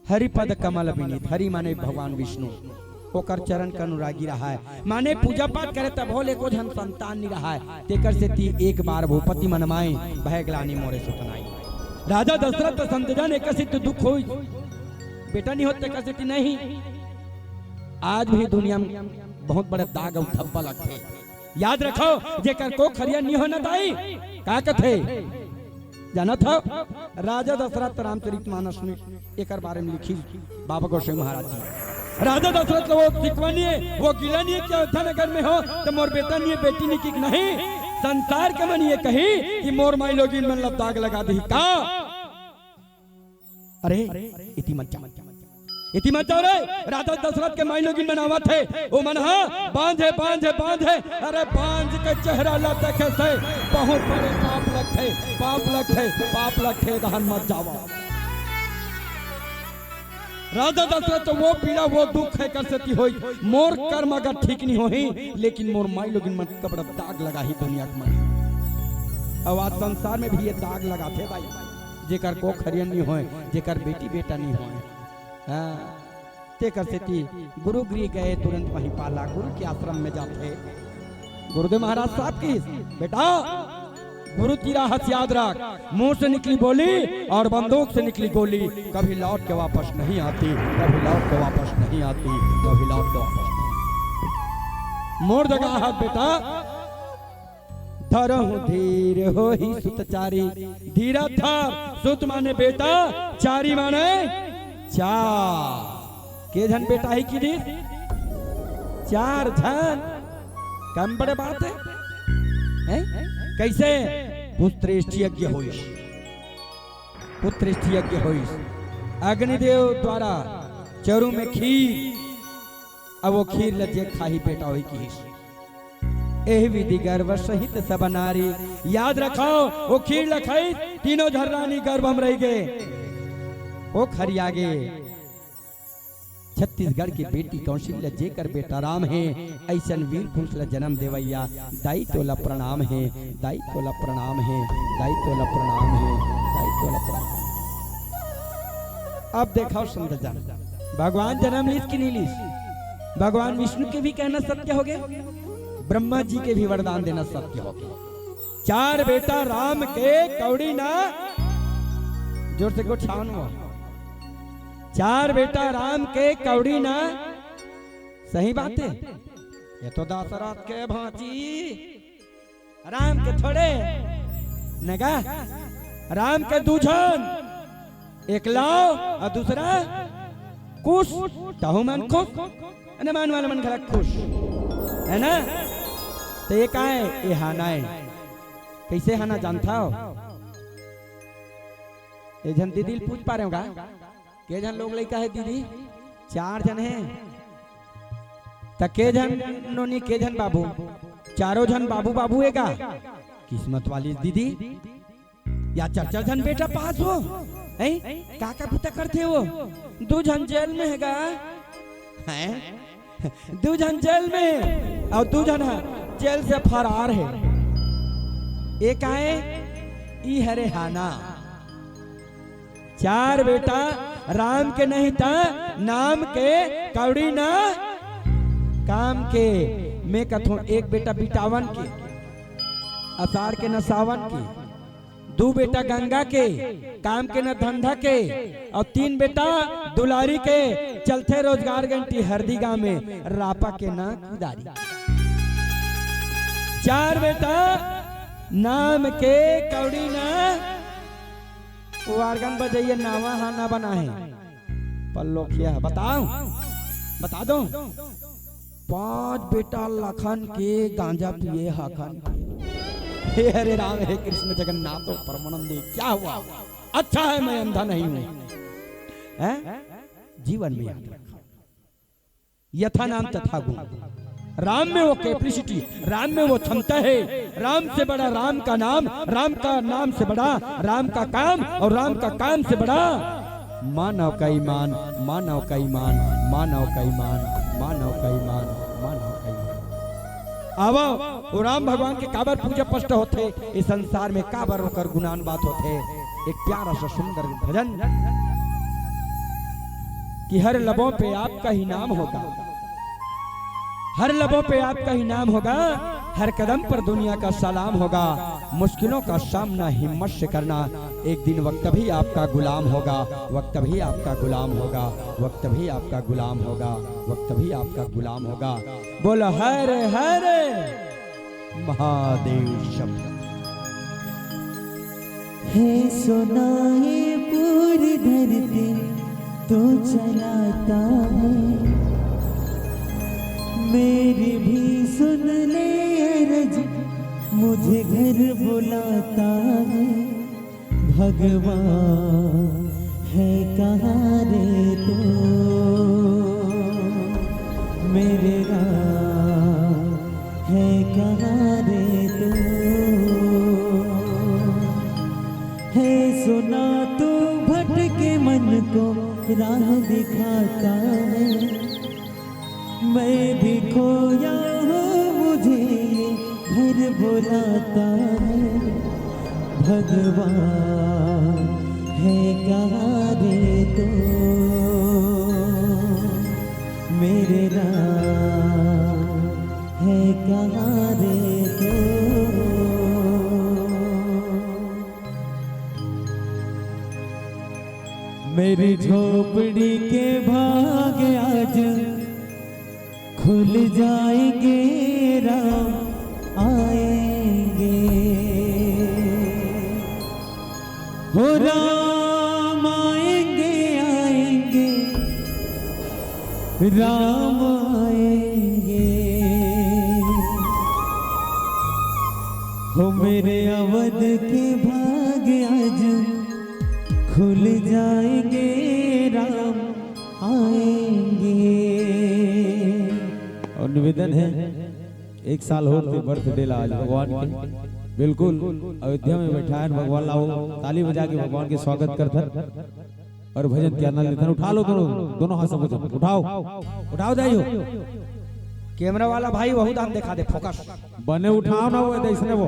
हरि पद कमल विनीत। हरि माने भगवान विष्णु ओकर चरण का अनुरागी रहा है। माने पूजा पाठ करे तब हो लेको धन संतान नहीं रहा है। तेकर से ती एक बार भूपति मनमाई भय ग्लानि मोरे सुतनाई। राजा दशरथ संतजन एकसित दुख होई बेटा नहीं होते कैसे नहीं। आज भी दुनिया में बहुत बड़े दाग और धब्बा लगते। याद रखो जेकर को खरिया नहीं होना दाई का कथे जाना था। राजा दशरथ रामचरित मानस में एक बारे में लिखी बाबा गोसाई महाराज जी। राजा दशरथ को वो सिखवानी है, वो गिला नहीं है कि अयोध्या नगर में हो तो मोर बेटा नहीं है, बेटी नहीं की नहीं। संसार के मन ये कही कि मोर माई लोगी मन लब दाग लगा दी का। अरे इति मत जाओ रे। राजा दशरथ के माई लोगी मनावा थे वो मन बांधे अरे बांध के चेहरा ला देखे से बहुत बड़े पाप लगते दहन मत जावा। राजा दशरथ तो वो पीड़ा वो दुख है कर सकती होई, मोर कर्म अगर ठीक नहीं होही लेकिन मोर माई लोगिन मन कपड़ा दाग लगा ही दुनिया के मन। अब आज संसार में भी ये दाग लगाते भाई, जेकर को खरियन नहीं होए, जेकर बेटी बेटा नहीं होए। हाँ ते कर सेती गुरु गृह गए तुरंत वहीं पाला, गुरु के आश्रम में जाते। गुरुदेव महाराज साहब की बेटा गुरु की राहत याद रख, मुंह से निकली बोली और बंदूक से निकली गोली कभी लौट के वापस नहीं आती, मोर जगह हाथ बेटा धरहु धीर हो ही सुतचारी। धीरा धर, सुत माने बेटा, चारी माने चार। के जन बेटा ही की दी 4 जन, कम बड़े बात है? कैसे? पुत्रेष्ठ यज्ञ होइस, अग्निदेव द्वारा चरु में खीर, अब वो खीर लज्जे खाही बेटा होई की। एह विधि गर्भ सहित सब नारी, याद रखो वो खीर लखाई तीनों झर्रानी गर्भ हम रह गए। वो खरियागे छत्तीसगढ़ की बेटी कौशल्या जेकर बेटा राम है, ऐसन वीर पुरुष ला जन्म देवैया दाई तोला प्रणाम है। अब देखो सुंदर जान, भगवान जन्म लीस की नहीं लीस, भगवान विष्णु के भी कहना सत्य हो गए, ब्रह्मा जी के भी वरदान देना सत्य हो गया। 4 बेटा राम के कौड़ी ना, जोर से गोठान हुआ, 4 बेटा राम के कौड़ी ना, सही बात है। ये तो दशरथ के भांची, राम के थोड़े नगा, राम के 2 जन, एक लाओ और दूसरा कुश, ताहु मन खुश, मान वाला मन खलक खुश है ना। तो ये का है? ये हाना है। कैसे हाना जानता हो? ये जन दीदी पूछ पा रहे होगा के जन लोग लड़का है दीदी? 4 जन है। तो के जन नोनी, के जन बाबू? 4 जन बाबू है का? किस्मत वाली दीदी। या 4 जन बेटा पास हो, काका पिता करते हो। 2 जन जेल में हैगा, 2 जन जेल में और 2 जन जेल से फरार है। एक आए ई हरे हाना। 4 बेटा राम के नहीं था, नाम के कौड़ी ना काम के। मैं कथो 1 बेटा बिटावन के, असार के न सावन के, 2 बेटा गंगा के, काम के न धंधा के, और 3 बेटा दुलारी के, चलते रोजगार गंटी हरदी गांव में, रापा के ना कुदारी। 4 बेटा नाम के कौड़ी ना, वारगन बजाइए नावा हाना बना है पल्लो किया। बताओ बता दो। 5 बेटा लखन के, गांजा पिए हाखन के। हरे राम हरे कृष्ण जगन्नाथ परमानंद। क्या हुआ? अच्छा है मैं अंधा नहीं हूं। जीवन में याद रखो, यथा नाम तथा गुण। राम में वो कैपेसिटी, राम में वो क्षमता है। राम से बड़ा राम का नाम, राम का नाम से बड़ा राम का काम, और राम का काम से बड़ा मानव का ईमान, मानव का ईमान, मानव का ईमान, मानव का ईमान, मानव का ईमान। आवो वो राम भगवान के काबर पूजा पष्ट होते, इस संसार में काबर होकर गुणान बात होते। एक प्यारा सा सुंदर भजन कि हर लबों पे आपका ही नाम होगा, हर लबों पे आपका ही नाम होगा, हर कदम पर दुनिया का सलाम होगा। मुश्किलों का सामना हिम्मत से करना, एक दिन वक्त भी आपका गुलाम होगा, वक्त भी आपका गुलाम होगा, वक्त भी आपका गुलाम होगा, वक्त भी आपका गुलाम होगा। बोलो हरे हरे महादेव शब्द। है सुनाए पूरी धरती तो चलाता है, मेरी भी सुन ले अरज, मुझे घर बुलाता है भगवान, है कहाँ रे तू मेरे राम, है कहाँ रे तू, है सुना तू भटके मन को राह दिखाता है, मैं भी खोया हूँ मुझे ये घर बुलाता है भगवान, है कहाँ रे तू मेरे राम, है कहाँ रे तू। मेरी झोपड़ी के भाग आज खुल जाएंगे, राम आएंगे, हो राम आएंगे आएंगे, राम आएंगे, हो मेरे अवध के भाग आज खुल जाएंगे, राम आएंगे। और निवेदन है, एक साल होते बर्थडे ला आज भगवान के, बिल्कुल अयोध्या में बैठा है भगवान लाओ, ताली बजा के भगवान के स्वागत करथन और भजन के आनंद लेथन। उठा लो दोनों हाथ से उठाओ उठाओ जाइयो, कैमरा वाला भाई बहुत आन दिखा दे, फोकस बने उठाओ ना वो ऐसने वो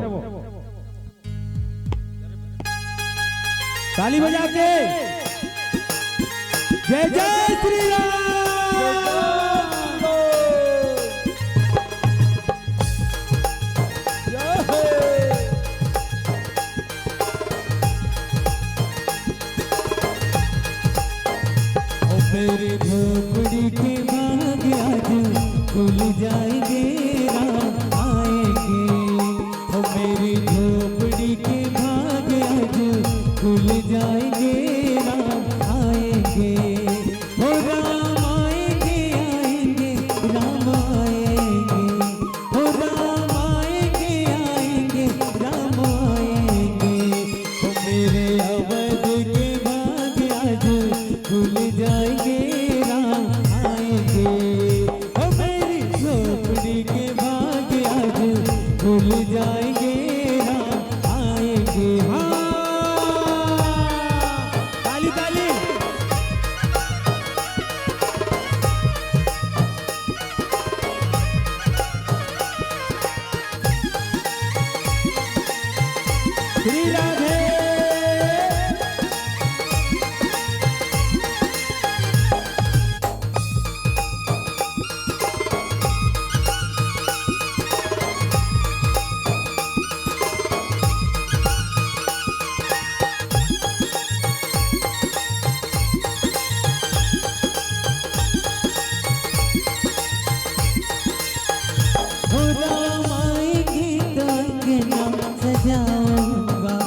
ताली बजा के जय जय श्री राम। मेरी झोपड़ी के भाग आज खुल जाएंगे, राम आएंगे, ओ मेरी झोपड़ी के भाग आज खुल जाएंगे, राम आएंगे, ओ राम आएंगे आएंगे, राम आएंगे, ओ राम आएंगे आएंगे, राम आएंगे, ओ मेरे अवध के भाग आज खुल जाएंगे, राम आएंगे, ओ मेरी झोपड़ी के भाग आज खुल जाएंगे, राम आएंगे। हाँ ताली ताली। श्री राधे। हो राम आएंगे तो अंगना सजाऊंगा,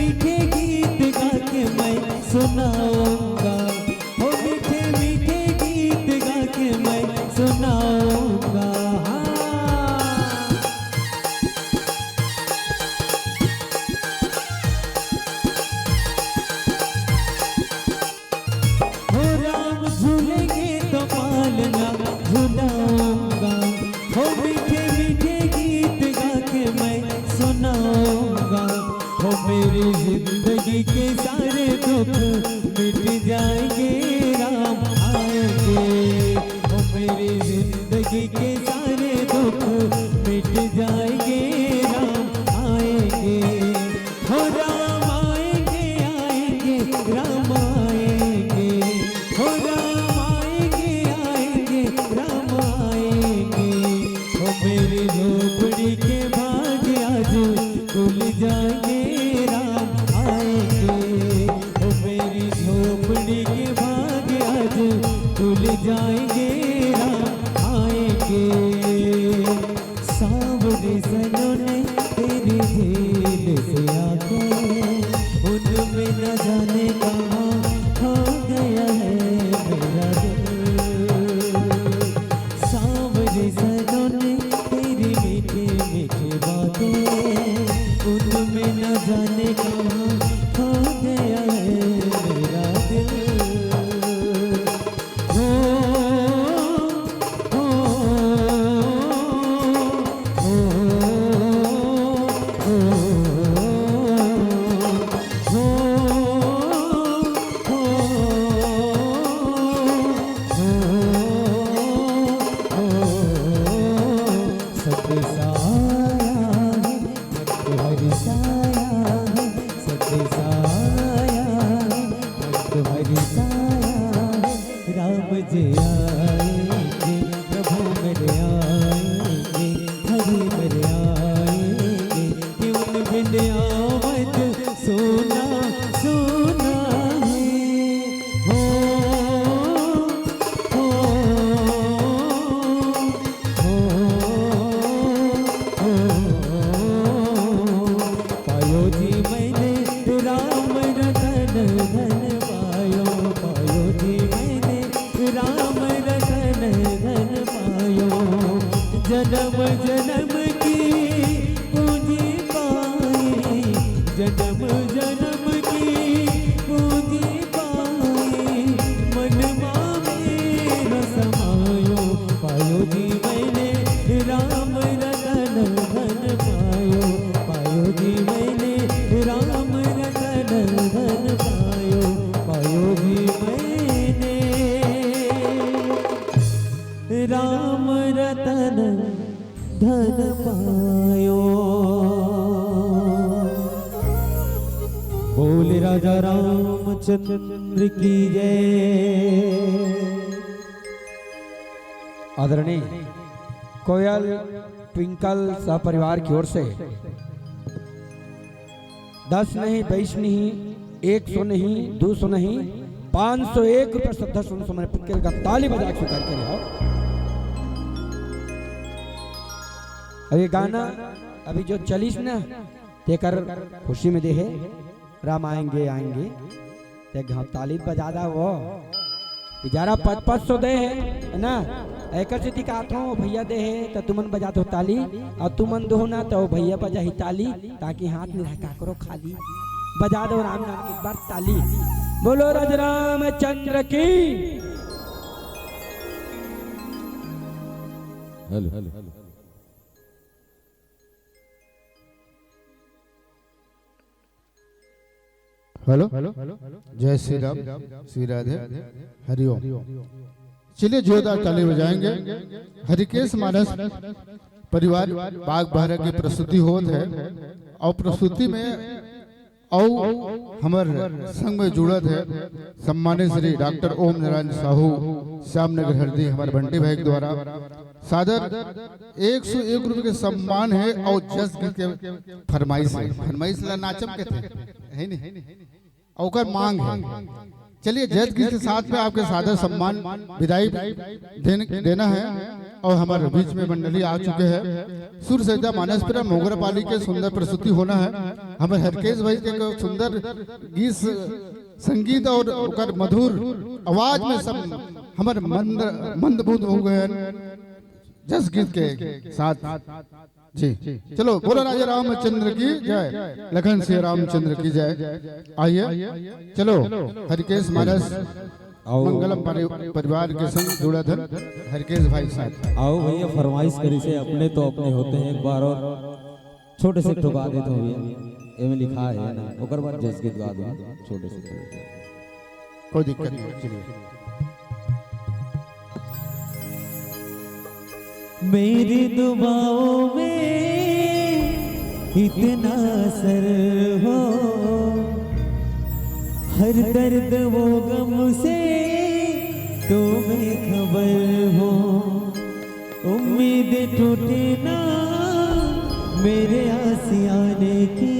मीठे गीत गा के मैं सुनाऊंगा, हो मीठे मीठे गीत गा के मैं सुनाऊंगा। हो राम झूलेंगे तो पालना झुलाऊंगा, हो मीठे मीठे गीत गा के मैं सुनाऊंगा। हो मेरी जिंदगी के सारे दुख मिट जाएंगे, राम आएंगे। हो मेरी जिंदगी के सारे दुख मिट जाएंगे, राम आएंगे। हो राम आएंगे आएंगे राम आएंगे, हो राम आएंगे आएंगे राम आएंगे। हो मेरी झोपड़ी के भाग आज खुल जाएंगे, राम आएंगे। हो मेरी झोपड़ी के भाग आज खुल जाएंगे, राम आएंगे। सांवरे सनों ने तेरी झील से आकर, उनमें न जाने कहाँ खो गया है मेरा दिल। सांवरे सनों ने तेरी मीठी मीठी बातें, उनमें न जाने कहाँ खो गया है मेरा दिल। हो हो हो राम जी आएंगे, प्रभु मेरे आएंगे, हरि मेरे आएंगे। कि उन बिन आवत सोना सोना है। हो हो हो हो पायो जी मैंने राम रतन धन पायो, पायो जी मैंने राम रतन धन पायो। जन्म जन्म की पूंजी पाई, जन्म जन्म की पूंजी पाई। मन मेरा समायो, पायो जी मैंने राम रतन धन पायो, पायो जी मैंने राम रतन धन पायो, पायो जी मैंने राम रतन धन पायो। बोल राजा रामचंद्र की जय। आदरणीय कोयल ट्विंकल सपरिवार की ओर से 10 नहीं 20 नहीं 100 नहीं 200 नहीं 501 रुपये श्रद्धा सुन समर्पित करेगा। ताली बजा के स्वीकार करें। अब ये गाना अभी जो चलीस ना तेकर खुशी में दे है, राम आएंगे आएंगे ते घाव ताली बजा दा वो बेचारा 500 दे है ना। एक स्थिति का भैया दे है तो तुमन बजा दो ताली, और तुमन दो ना तो भैया बजा ही ताली, ताकि हाथ में रखा करो खाली। बजा दो राम नाम की एक बार ताली। बोलो राजराम चंद्र की। हेलो हेलो जय श्री राम, श्री राधे, हरिओम। चलिए जोरदार ताली बजाएंगे। हरिकेश मानस परिवार बाग बहरा की प्रस्तुति होत है, और प्रस्तुति में और हमार संग में जुड़त है सम्मानित श्री डॉक्टर ओम नारायण साहू श्यामनगर हरदी, हमारे बंटी भाई द्वारा सादर 101 रुपए के सम्मान है। और जस के फरमाइश ला नाचम के थे है नहीं, और मांग है चलिए जैद गीत के साथ में आपके सादर सम्मान विदाई देना है और हमारे बीच में मंडली आ चुके हैं। सुर सज्जा मानसपुरा मोगरा पाली के सुंदर प्रस्तुति होना है। हमारे हरकेश भाई के सुंदर गीत संगीत और ओकर मधुर आवाज में सब हमारे मंदबुद्ध हो गए जस गीत के साथ जी। चलो बोलो राजा रामचंद्र की जय, लखन सिंह रामचंद्र की जय। आइए चलो हरकेश मानस मंगलम परिवार के संग जुड़ा धन हरकेश भाई साथ आओ भैया, फरमाइश करी से अपने तो अपने होते हैं, एक बार और छोटे से तो गा देते हो भैया, एमे लिखा है ना, ओकर बाद जस गीत गा दो छोटे से। कोई दिक्कत नहीं, चलिए। मेरी दुआओं में इतना असर हो, हर दर्द वो गम से तुम्हें खबर हो। उम्मीद टूटे ना मेरे आसियाने की,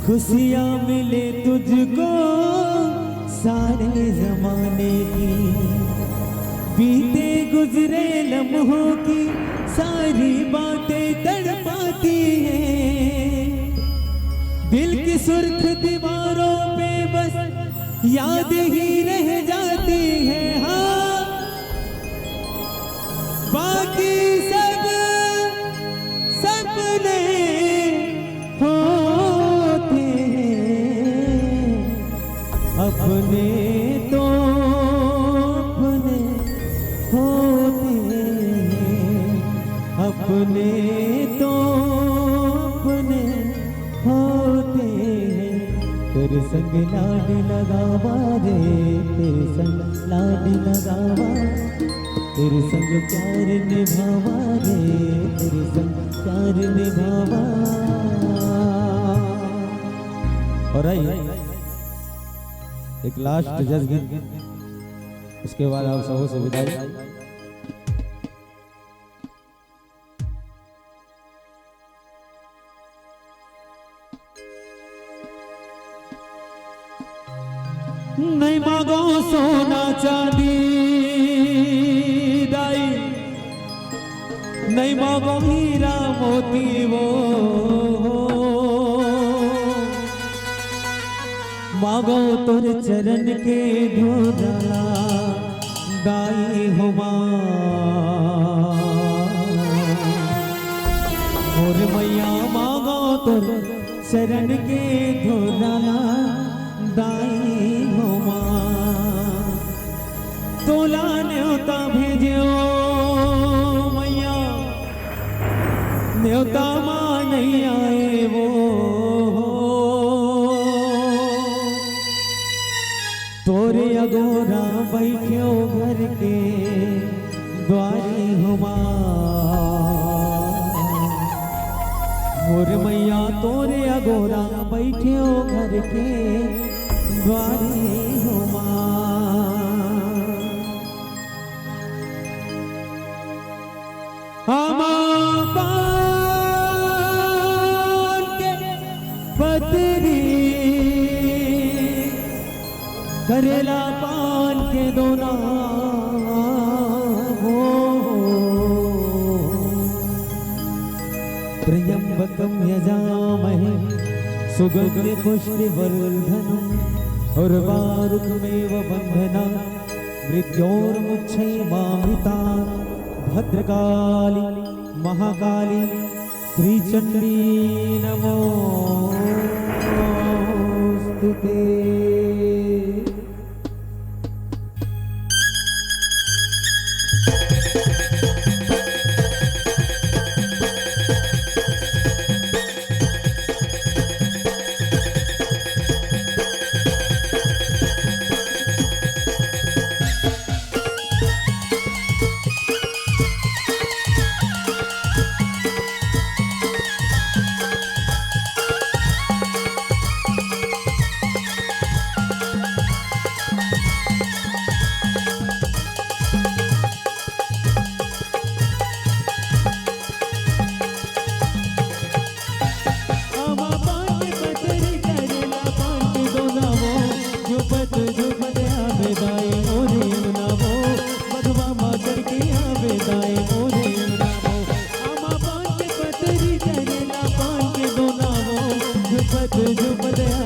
खुशियाँ मिले तुझको सारे जमाने की। बीते गुजरे लम्हों की सारी बातें तड़पाती हैं, दिल की सुर्ख दीवारों पे बस याद ही रह जाती है। हाँ बाकी सब सपने होते हैं, अपने तो अपने होते हैं, अपने तो अपने होते हैं। तेरे संग लाड लगावा रे, तेरे संग लाड लगावा, तेरे संग प्यार निभावा रे, तेरे संग प्यार निभावा। और आइए एक लास्ट जज गीत, उसके बाद आप सबों से विदाई। नहीं मांगो सोना चांदी दाई, नहीं मांगो हीरा मोती वो, मांगो तुर चरण के धोला दाई हो मां। और मैया मांगो तुर चरण के धोला दाई हो मां। तोला न्योता भेजो मैया, न्योता मां नहीं आए वो, तोरे अगोरा बैठो घर के द्वारी हो मां। मोर मैया तोरे अगोरा बैठो घर के द्वारी हो मां। पान के पतरी करेला पान के दोना हो, त्र्यंबकम यजामहे सुगंधि पुष्टिवर्धनम् उर्वारुकमेव बन्धना मृत्योर्मुच्छैवामृतात्। भद्रकाली महाकाली श्रीचंडी नमोस्तुते।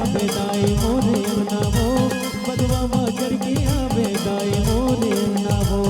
आवे दाई मोरे नावो बगवा माँ चढ़ के आवे दाई मोरे नावो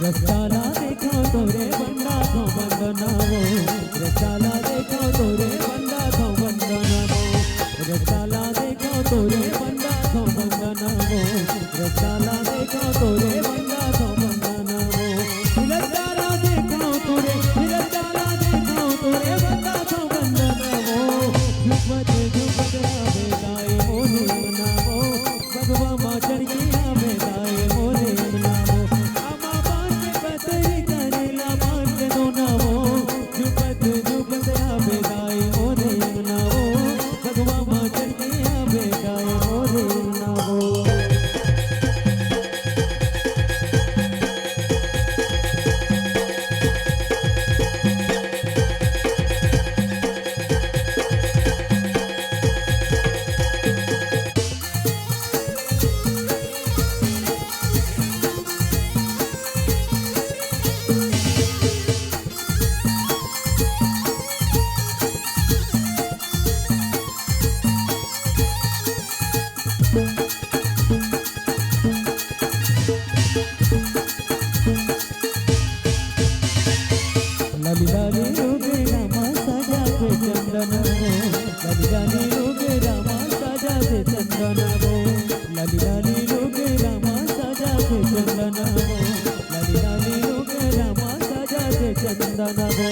रसाला देखो तोरे बंदा को बंदनावो रसाला देखो तोरे बंदा को बंदनावो रसाला देखो तोरे बंदा को बंदनावो रसाला देखो तोरे बंदा को बंदनावो रसाला देखो तोरे बंदा को बंदनावो झुमत झुमत आवे दाई मोरे नावो भगवा माँ चढ़ के आवे दाई मोरे नावो लाली लाली रोगे रामा साजा के चंदनावो लाली लाली रोगे रामा साजा के चंदनावो लाली लाली रोगे रामा साजा के चंदनावो लाली लाली रोगे रामा साजा के चंदनावो